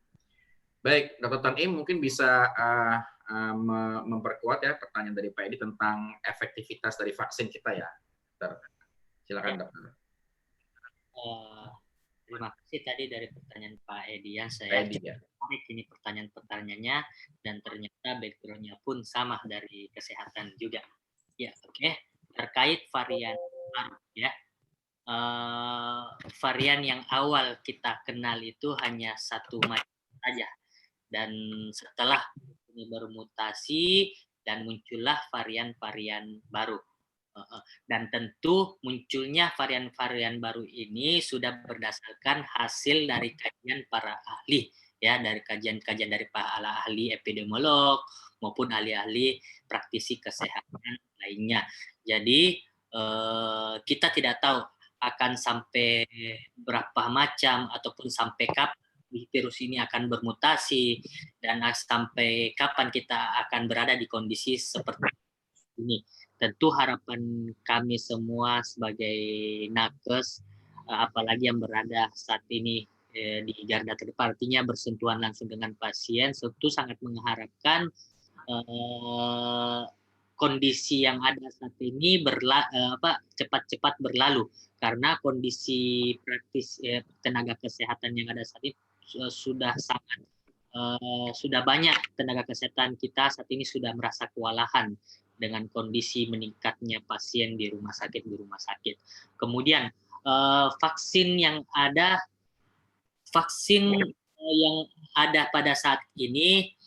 Baik, Dr. Tanim mungkin bisa memperkuat ya pertanyaan dari Pak Edi tentang efektivitas dari vaksin kita ya. Silakan dokter. Terima kasih tadi dari pertanyaan Pak Edi ya. Saya menarik ini pertanyaan-pertanyaannya dan ternyata background-nya pun sama dari kesehatan juga. Ya, oke. Terkait varian baru ya. Varian yang awal kita kenal itu hanya satu macam saja. Dan setelah ini bermutasi dan muncullah varian-varian baru. Dan tentu munculnya varian-varian baru ini sudah berdasarkan hasil dari kajian para ahli ya, dari kajian-kajian dari para ahli epidemiolog maupun ahli-ahli praktisi kesehatan lainnya. Jadi kita tidak tahu akan sampai berapa macam ataupun sampai kapan virus ini akan bermutasi dan sampai kapan kita akan berada di kondisi seperti ini. Tentu harapan kami semua sebagai nakes, apalagi yang berada saat ini di garda terdepan, artinya bersentuhan langsung dengan pasien, tentu sangat mengharapkan kondisi yang ada saat ini cepat-cepat berlalu, karena kondisi praktis tenaga kesehatan yang ada saat ini sudah sangat sudah banyak tenaga kesehatan kita saat ini sudah merasa kewalahan dengan kondisi meningkatnya pasien di rumah sakit. Kemudian vaksin yang ada pada saat ini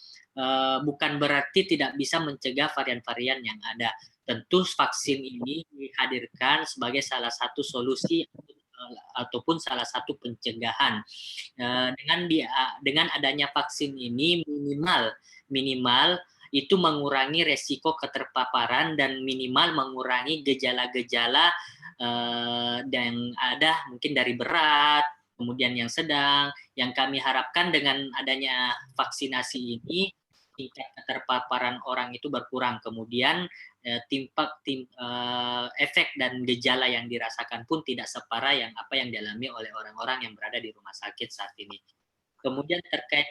bukan berarti tidak bisa mencegah varian-varian yang ada. Tentu vaksin ini dihadirkan sebagai salah satu solusi ataupun salah satu pencegahan. Dengan adanya vaksin ini minimal itu mengurangi resiko keterpaparan dan minimal mengurangi gejala-gejala yang ada mungkin dari berat, kemudian yang sedang. Yang kami harapkan dengan adanya vaksinasi ini, tingkat keterpaparan orang itu berkurang. Kemudian efek dan gejala yang dirasakan pun tidak separah yang dialami oleh orang-orang yang berada di rumah sakit saat ini. Kemudian terkait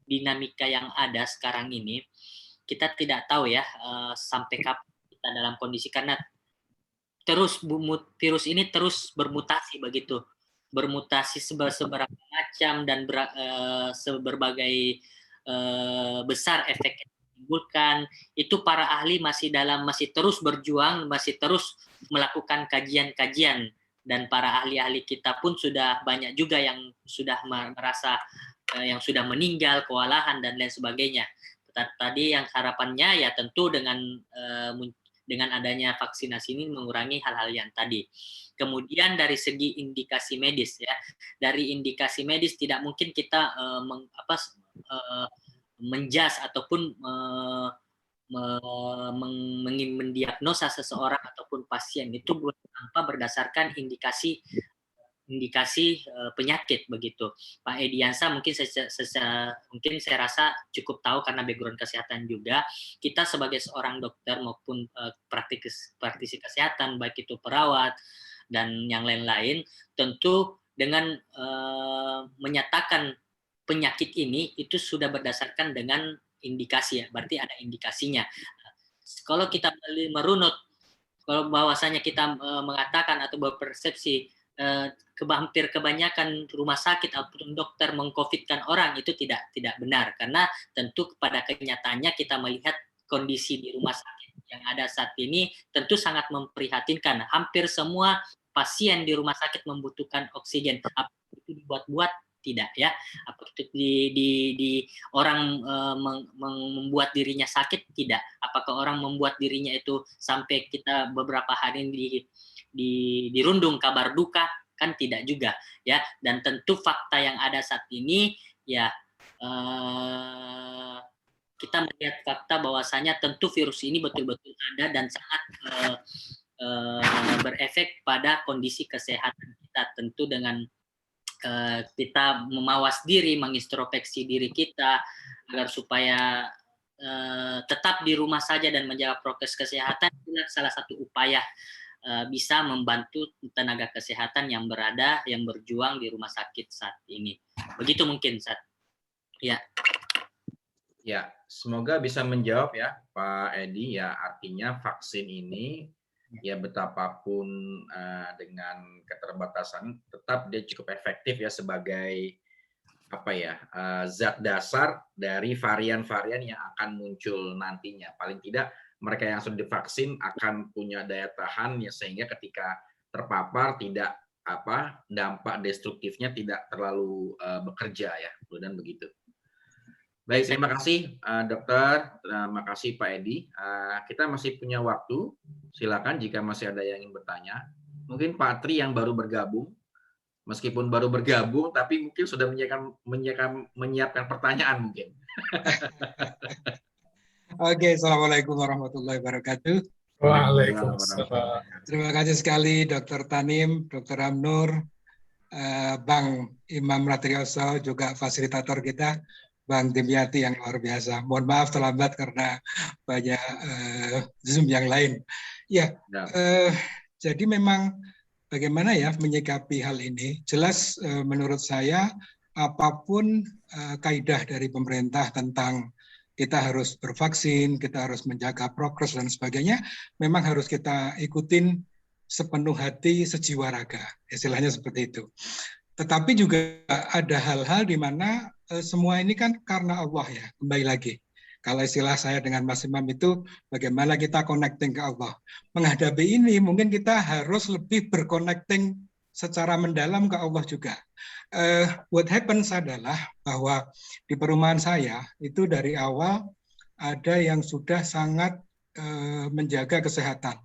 dinamika yang ada sekarang ini, kita tidak tahu ya sampai kapan kita dalam kondisi, karena virus ini terus bermutasi begitu, bermutasi seberapa macam dan seberbagai besar efek yang ditimbulkan. Itu para ahli masih terus berjuang, masih terus melakukan kajian-kajian, dan para ahli-ahli kita pun sudah banyak juga yang sudah merasa yang sudah meninggal, kewalahan dan lain sebagainya. Tadi yang harapannya ya tentu dengan adanya vaksinasi ini mengurangi hal-hal yang tadi. Kemudian dari segi indikasi medis ya, dari indikasi medis tidak mungkin kita menjas ataupun mendiagnosa seseorang ataupun pasien itu tanpa berdasarkan indikasi penyakit begitu. Pak Ediansa mungkin saya rasa cukup tahu karena background kesehatan juga. Kita sebagai seorang dokter maupun praktisi kesehatan, baik itu perawat dan yang lain-lain, tentu dengan menyatakan penyakit ini itu sudah berdasarkan dengan indikasi ya, berarti ada indikasinya. Kalau kita merunut, kalau bahwasanya kita mengatakan atau berpersepsi hampir kebanyakan rumah sakit ataupun dokter meng-COVID-kan orang, itu tidak benar, karena tentu pada kenyataannya kita melihat kondisi di rumah sakit yang ada saat ini tentu sangat memprihatinkan. Hampir semua pasien di rumah sakit membutuhkan oksigen. Apa itu dibuat-buat? Tidak ya. Apa itu di orang membuat dirinya sakit? Tidak. Apakah orang membuat dirinya itu sampai kita beberapa hari dirundung kabar duka? Kan tidak juga ya. Dan tentu fakta yang ada saat ini ya, kita melihat fakta bahwasanya tentu virus ini betul-betul ada dan sangat berefek pada kondisi kesehatan kita. Tentu dengan kita memawas diri, mengintrospeksi diri kita agar supaya tetap di rumah saja dan menjaga prokes kesehatan, itulah salah satu upaya bisa membantu tenaga kesehatan yang berjuang di rumah sakit saat ini. Begitu mungkin, Sat. Ya. Ya, semoga bisa menjawab ya Pak Edi. Ya, artinya vaksin ini ya betapapun dengan keterbatasan tetap dia cukup efektif ya sebagai apa ya, zat dasar dari varian-varian yang akan muncul nantinya. Paling tidak mereka yang sudah divaksin akan punya daya tahan ya sehingga ketika terpapar tidak apa dampak destruktifnya tidak terlalu bekerja ya, dan begitu. Baik, terima kasih dokter, terima kasih Pak Edi. Kita masih punya waktu, silakan jika masih ada yang ingin bertanya. Mungkin Pak Tri yang baru bergabung, meskipun baru bergabung, tapi mungkin sudah menyiapkan pertanyaan mungkin. Oke, Assalamualaikum warahmatullahi wabarakatuh. Waalaikumsalam. Terima kasih sekali Dr. Tanim, Dr. Amnur, Bang Imam Ratrioso, juga fasilitator kita, Bang Dimyati yang luar biasa. Mohon maaf terlambat karena banyak Zoom yang lain. Ya, jadi memang bagaimana ya menyikapi hal ini? Jelas menurut saya apapun kaidah dari pemerintah tentang kita harus bervaksin, kita harus menjaga prokes dan sebagainya, memang harus kita ikutin sepenuh hati, sejiwa raga, istilahnya seperti itu. Tetapi juga ada hal-hal di mana semua ini kan karena Allah ya, kembali lagi. Kalau istilah saya dengan Mas Imam itu, bagaimana kita connecting ke Allah. Menghadapi ini mungkin kita harus lebih berconnecting secara mendalam ke Allah juga. What happens adalah bahwa di perumahan saya itu dari awal ada yang sudah sangat menjaga kesehatan.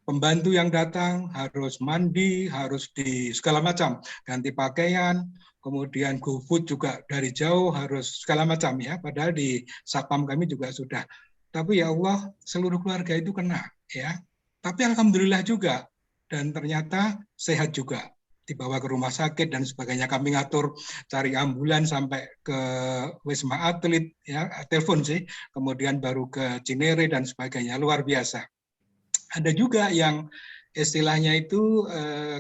Pembantu yang datang harus mandi, harus di segala macam, ganti pakaian, kemudian GoFood juga dari jauh harus segala macam ya. Padahal di Satpam kami juga sudah. Tapi ya Allah, seluruh keluarga itu kena ya. Tapi alhamdulillah juga dan ternyata sehat juga. Dibawa ke rumah sakit dan sebagainya. Kami ngatur cari ambulan sampai ke Wisma Atlet ya, telepon sih. Kemudian baru ke Cinere dan sebagainya. Luar biasa. Ada juga yang istilahnya itu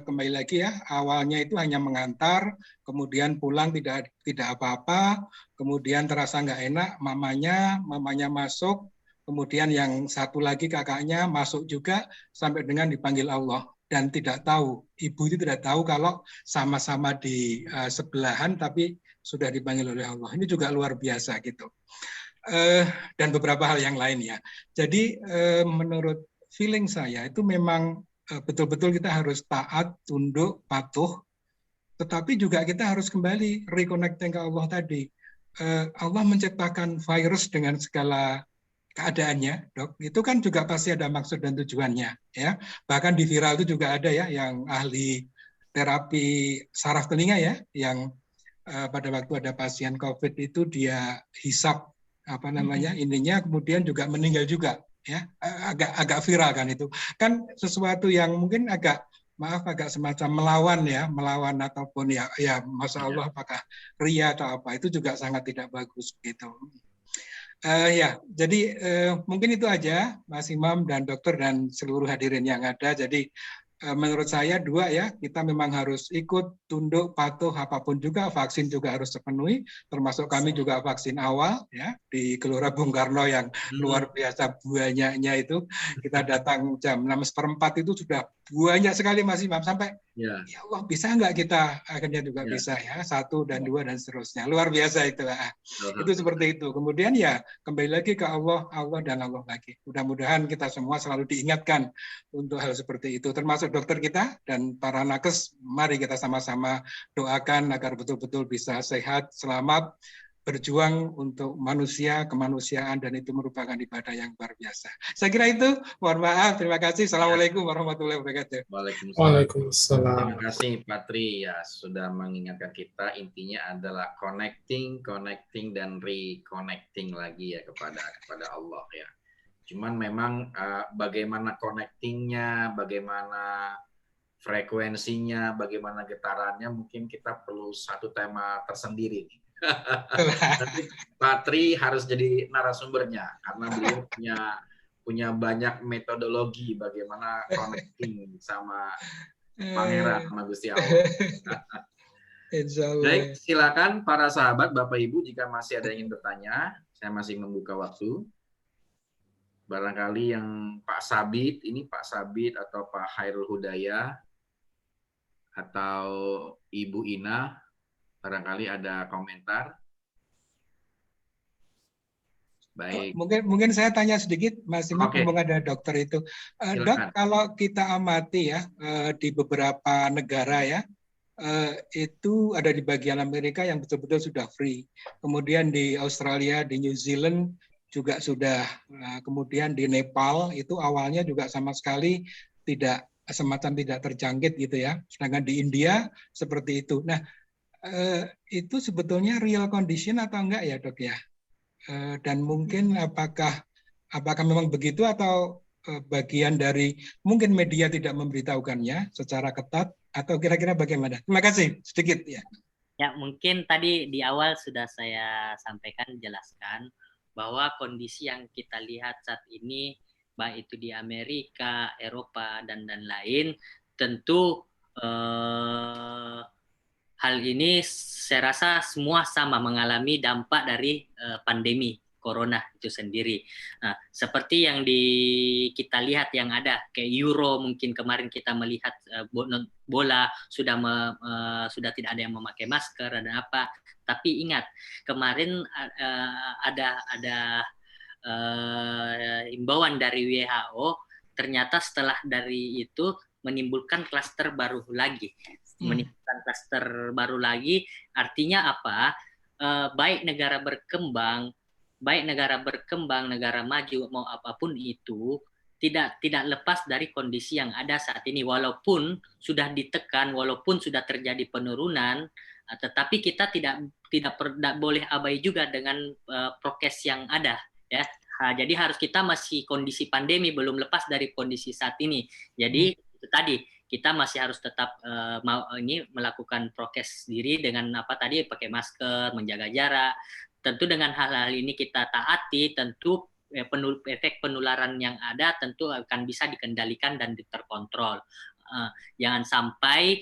kembali lagi ya, awalnya itu hanya mengantar, kemudian pulang tidak apa-apa, kemudian terasa nggak enak, mamanya masuk, kemudian yang satu lagi kakaknya masuk juga sampai dengan dipanggil Allah dan tidak tahu, ibu itu tidak tahu kalau sama-sama di sebelahan tapi sudah dipanggil oleh Allah. Ini juga luar biasa gitu. Dan beberapa hal yang lain ya. Jadi menurut feeling saya itu memang betul-betul kita harus taat, tunduk, patuh, tetapi juga kita harus kembali reconnecting ke Allah tadi. Allah menciptakan virus dengan segala keadaannya, dok. Itu kan juga pasti ada maksud dan tujuannya, ya. Bahkan di viral itu juga ada ya yang ahli terapi saraf telinga ya, yang pada waktu ada pasien COVID itu dia hisap ininya, kemudian juga meninggal juga. Ya, agak viral kan itu. Kan sesuatu yang mungkin agak semacam melawan ataupun ya Masya Allah apakah ria atau apa, itu juga sangat tidak bagus gitu. Ya, jadi mungkin itu aja Mas Imam dan dokter dan seluruh hadirin yang ada. Jadi menurut saya dua ya, kita memang harus ikut, tunduk, patuh, apapun juga, vaksin juga harus terpenuhi, termasuk kami juga vaksin awal ya di Gelora Bung Karno yang luar biasa banyaknya itu. Kita datang jam 6:04 itu sudah banyak sekali Mas Imam, sampai ya Allah bisa nggak kita akhirnya juga bisa ya, 1 dan 2 dan seterusnya. Luar biasa itu. Itu seperti itu. Kemudian ya kembali lagi ke Allah dan Allah lagi. Mudah-mudahan kita semua selalu diingatkan untuk hal seperti itu, termasuk dokter kita dan para nakes. Mari kita sama-sama doakan agar betul-betul bisa sehat, selamat, berjuang untuk manusia, kemanusiaan, dan itu merupakan ibadah yang luar biasa. Saya kira itu. Mohon maaf. Terima kasih. Assalamualaikum warahmatullahi wabarakatuh. Waalaikumsalam. Terima kasih Pak Tri ya sudah mengingatkan kita, intinya adalah connecting, dan reconnecting lagi ya kepada Allah ya. Cuman memang bagaimana connectingnya, bagaimana frekuensinya, bagaimana getarannya, mungkin kita perlu satu tema tersendiri. Tapi Pak Tri harus jadi narasumbernya karena beliau punya banyak metodologi bagaimana connecting sama Pangeran, sama Gusti Allah. Insya Allah. Baik, silakan para sahabat, Bapak Ibu, jika masih ada yang ingin bertanya, saya masih membuka waktu. Barangkali yang Pak Sabit, ini Pak Sabit atau Pak Hairul Hudaya, atau Ibu Ina, barangkali ada komentar. Baik. Mungkin saya tanya sedikit, Mas Imam, Oke. mumpung ada dokter itu. Dok, Silakan. kalau kita amati ya di beberapa negara ya, itu ada di bagian Amerika yang betul-betul sudah free. Kemudian di Australia, di New Zealand juga sudah. Kemudian di Nepal itu awalnya juga sama sekali tidak terjangkit gitu ya. Sedangkan di India seperti itu. Nah, itu sebetulnya real condition atau enggak ya, Dok ya? Dan mungkin apakah memang begitu atau bagian dari mungkin media tidak memberitahukannya secara ketat atau kira-kira bagaimana? Terima kasih sedikit ya. Ya, mungkin tadi di awal sudah saya sampaikan, jelaskan bahwa kondisi yang kita lihat saat ini, baik itu di Amerika, Eropa, dan lain, tentu hal ini saya rasa semua sama mengalami dampak dari pandemi Corona itu sendiri. Nah, seperti yang kita lihat yang ada kayak Euro, mungkin kemarin kita melihat bola sudah tidak ada yang memakai masker dan apa. Tapi ingat kemarin ada himbauan dari WHO, ternyata setelah dari itu menimbulkan klaster baru lagi. Menimbulkan klaster baru lagi, artinya apa? Baik negara berkembang, negara maju mau apapun itu tidak tidak lepas dari kondisi yang ada saat ini. Walaupun sudah ditekan, walaupun sudah terjadi penurunan, tetapi kita tidak boleh abai juga dengan prokes yang ada, ya. Jadi harus kita masih kondisi pandemi, belum lepas dari kondisi saat ini. Jadi itu tadi kita masih harus tetap melakukan prokes diri dengan apa tadi, pakai masker, menjaga jarak. Tentu dengan hal-hal ini kita taati, tentu efek penularan yang ada tentu akan bisa dikendalikan dan terkontrol. Jangan sampai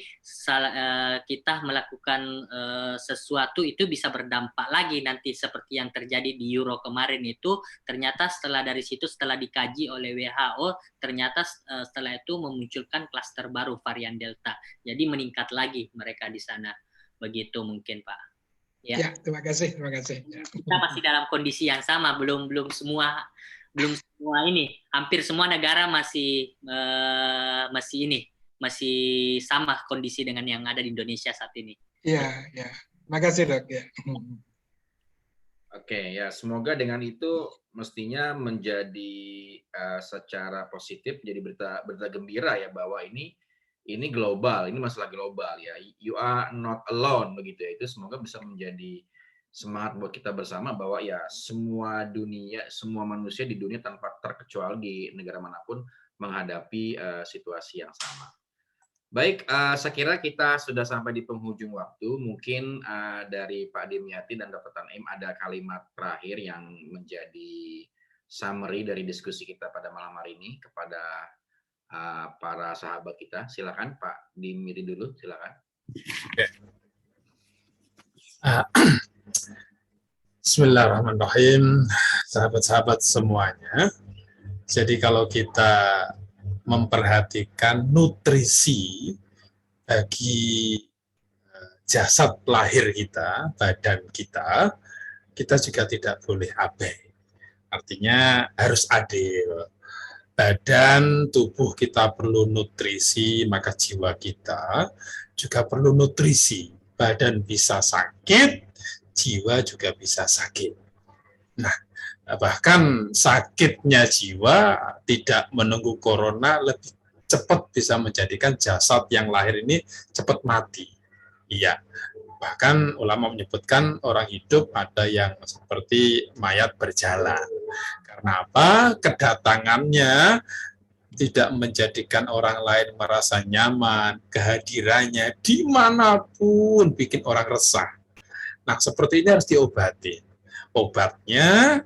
kita melakukan sesuatu itu bisa berdampak lagi nanti seperti yang terjadi di Euro kemarin itu. Ternyata setelah dari situ, setelah dikaji oleh WHO, ternyata setelah itu memunculkan klaster baru varian Delta. Jadi meningkat lagi mereka di sana. Begitu mungkin, Pak. Ya, terima kasih. Kita masih dalam kondisi yang sama, belum semua ini, hampir semua negara masih sama kondisi dengan yang ada di Indonesia saat ini. Ya. Terima kasih, Dok. Ya. Oke, ya semoga dengan itu mestinya menjadi secara positif, jadi berita gembira ya bahwa ini global, ini masalah global ya. You are not alone begitu ya. Itu semoga bisa menjadi semangat buat kita bersama bahwa ya semua manusia di dunia tanpa terkecuali di negara manapun menghadapi situasi yang sama. Baik, saya kira kita sudah sampai di penghujung waktu. Mungkin dari Pak Dimyati dan Dr. Tanim ada kalimat terakhir yang menjadi summary dari diskusi kita pada malam hari ini kepada para sahabat kita. Silakan Pak Dimyati dulu, silakan. Bismillahirrahmanirrahim, sahabat-sahabat semuanya. Jadi kalau kita memperhatikan nutrisi bagi jasad lahir kita, badan kita juga tidak boleh abai. Artinya harus adil. Badan, tubuh kita perlu nutrisi, maka jiwa kita juga perlu nutrisi. Badan bisa sakit, jiwa juga bisa sakit. Nah, bahkan sakitnya jiwa tidak menunggu corona, lebih cepat bisa menjadikan jasad yang lahir ini cepat mati. Iya, bahkan ulama menyebutkan orang hidup ada yang seperti mayat berjalan. Karena apa? Kedatangannya tidak menjadikan orang lain merasa nyaman, kehadirannya dimanapun bikin orang resah. Nah, seperti ini harus diobati. Obatnya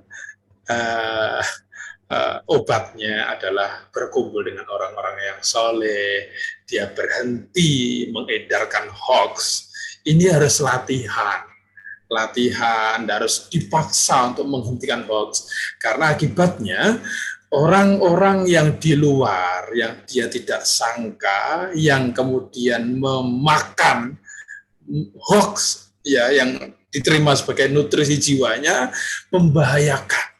adalah berkumpul dengan orang-orang yang soleh, dia berhenti mengedarkan hoax Ini harus latihan, harus dipaksa untuk menghentikan hoax. Karena akibatnya orang-orang yang di luar, yang dia tidak sangka, yang kemudian memakan hoax, ya, yang diterima sebagai nutrisi jiwanya, membahayakan.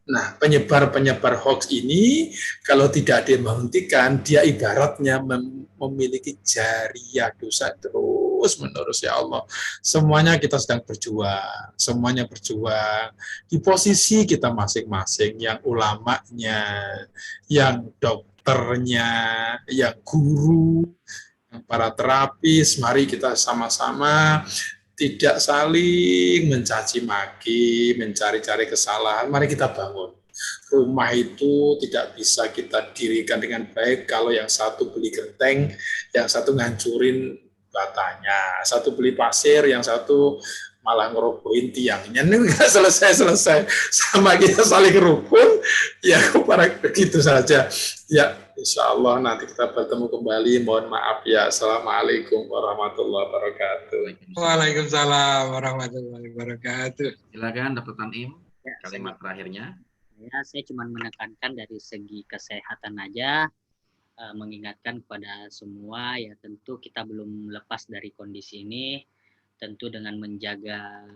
Nah, penyebar hoax ini kalau tidak menghentikan, dia ibaratnya memiliki jariah dosa terus menerus, ya Allah. Semuanya kita sedang berjuang, semuanya berjuang di posisi kita masing-masing, yang ulamanya, yang dokternya, yang guru, yang para terapis. Mari kita sama-sama tidak saling mencaci maki, mencari-cari kesalahan. Mari kita bangun. Rumah itu tidak bisa kita dirikan dengan baik kalau yang satu beli genteng, yang satu ngancurin batanya, satu beli pasir, yang satu malah ngerobohin tiangnya. Ini nggak selesai-selesai. Sama kita saling rukun, ya begitu saja. Ya, insya Allah nanti kita bertemu kembali. Mohon maaf ya. Assalamualaikum warahmatullahi wabarakatuh. Waalaikumsalam warahmatullahi wabarakatuh. Silakan Dr. Tanim, Ya, kalimat terakhirnya. saya cuma menekankan dari segi kesehatan aja, mengingatkan kepada semua, ya tentu kita belum lepas dari kondisi ini, tentu dengan menjaga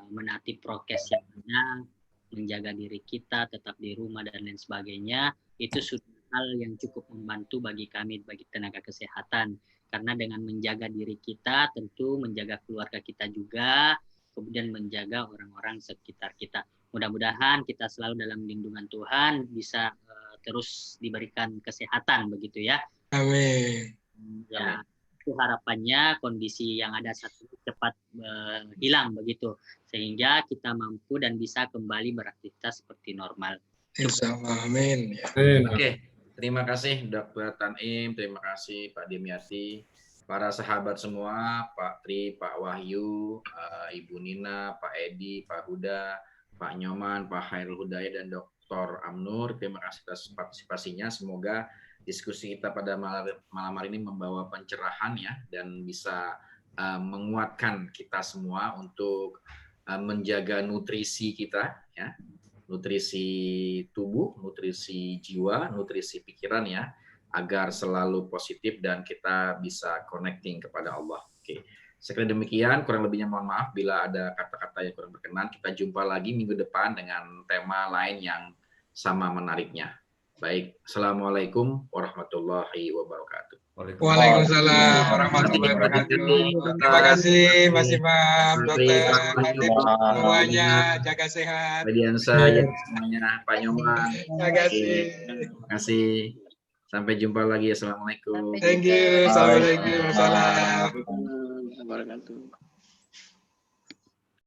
menaati prokes yang ada, menjaga diri kita, tetap di rumah dan lain sebagainya, itu sudah hal yang cukup membantu bagi kami, bagi tenaga kesehatan. Karena dengan menjaga diri kita, tentu menjaga keluarga kita juga, kemudian menjaga orang-orang sekitar kita. Mudah-mudahan kita selalu dalam lindungan Tuhan, bisa terus diberikan kesehatan, begitu ya. Amin. Ya, itu harapannya kondisi yang ada saat ini cepat hilang begitu, sehingga kita mampu dan bisa kembali beraktivitas seperti normal. Insyaallah, amin. Oke, terima kasih Dr. Tanim, terima kasih Pak Dimyati, para sahabat semua, Pak Tri, Pak Wahyu, Ibu Nina, Pak Edi, Pak Huda, Pak Nyoman, Pak Hairul Hudayat, dan Dr. Amnur. Terima kasih atas partisipasinya. Semoga diskusi kita pada malam hari ini membawa pencerahan ya, dan bisa menguatkan kita semua untuk menjaga nutrisi kita ya, nutrisi tubuh, nutrisi jiwa, nutrisi pikiran ya, agar selalu positif dan kita bisa connecting kepada Allah. Oke. Sekali demikian, kurang lebihnya mohon maaf bila ada kata-kata yang kurang berkenan. Kita jumpa lagi minggu depan dengan tema lain yang sama menariknya. Baik, Assalamualaikum warahmatullahi wabarakatuh. Waalaikumsalam warahmatullahi wabarakatuh. Terima kasih Mas Imam, Dokter, semuanya jaga sehat. Pak Diansa, semuanya, Pak Nyoman. Terima kasih. Terima kasih. Sampai jumpa lagi. Assalamualaikum. Thank you. Assalamualaikum. Salam. Wabarakatuh.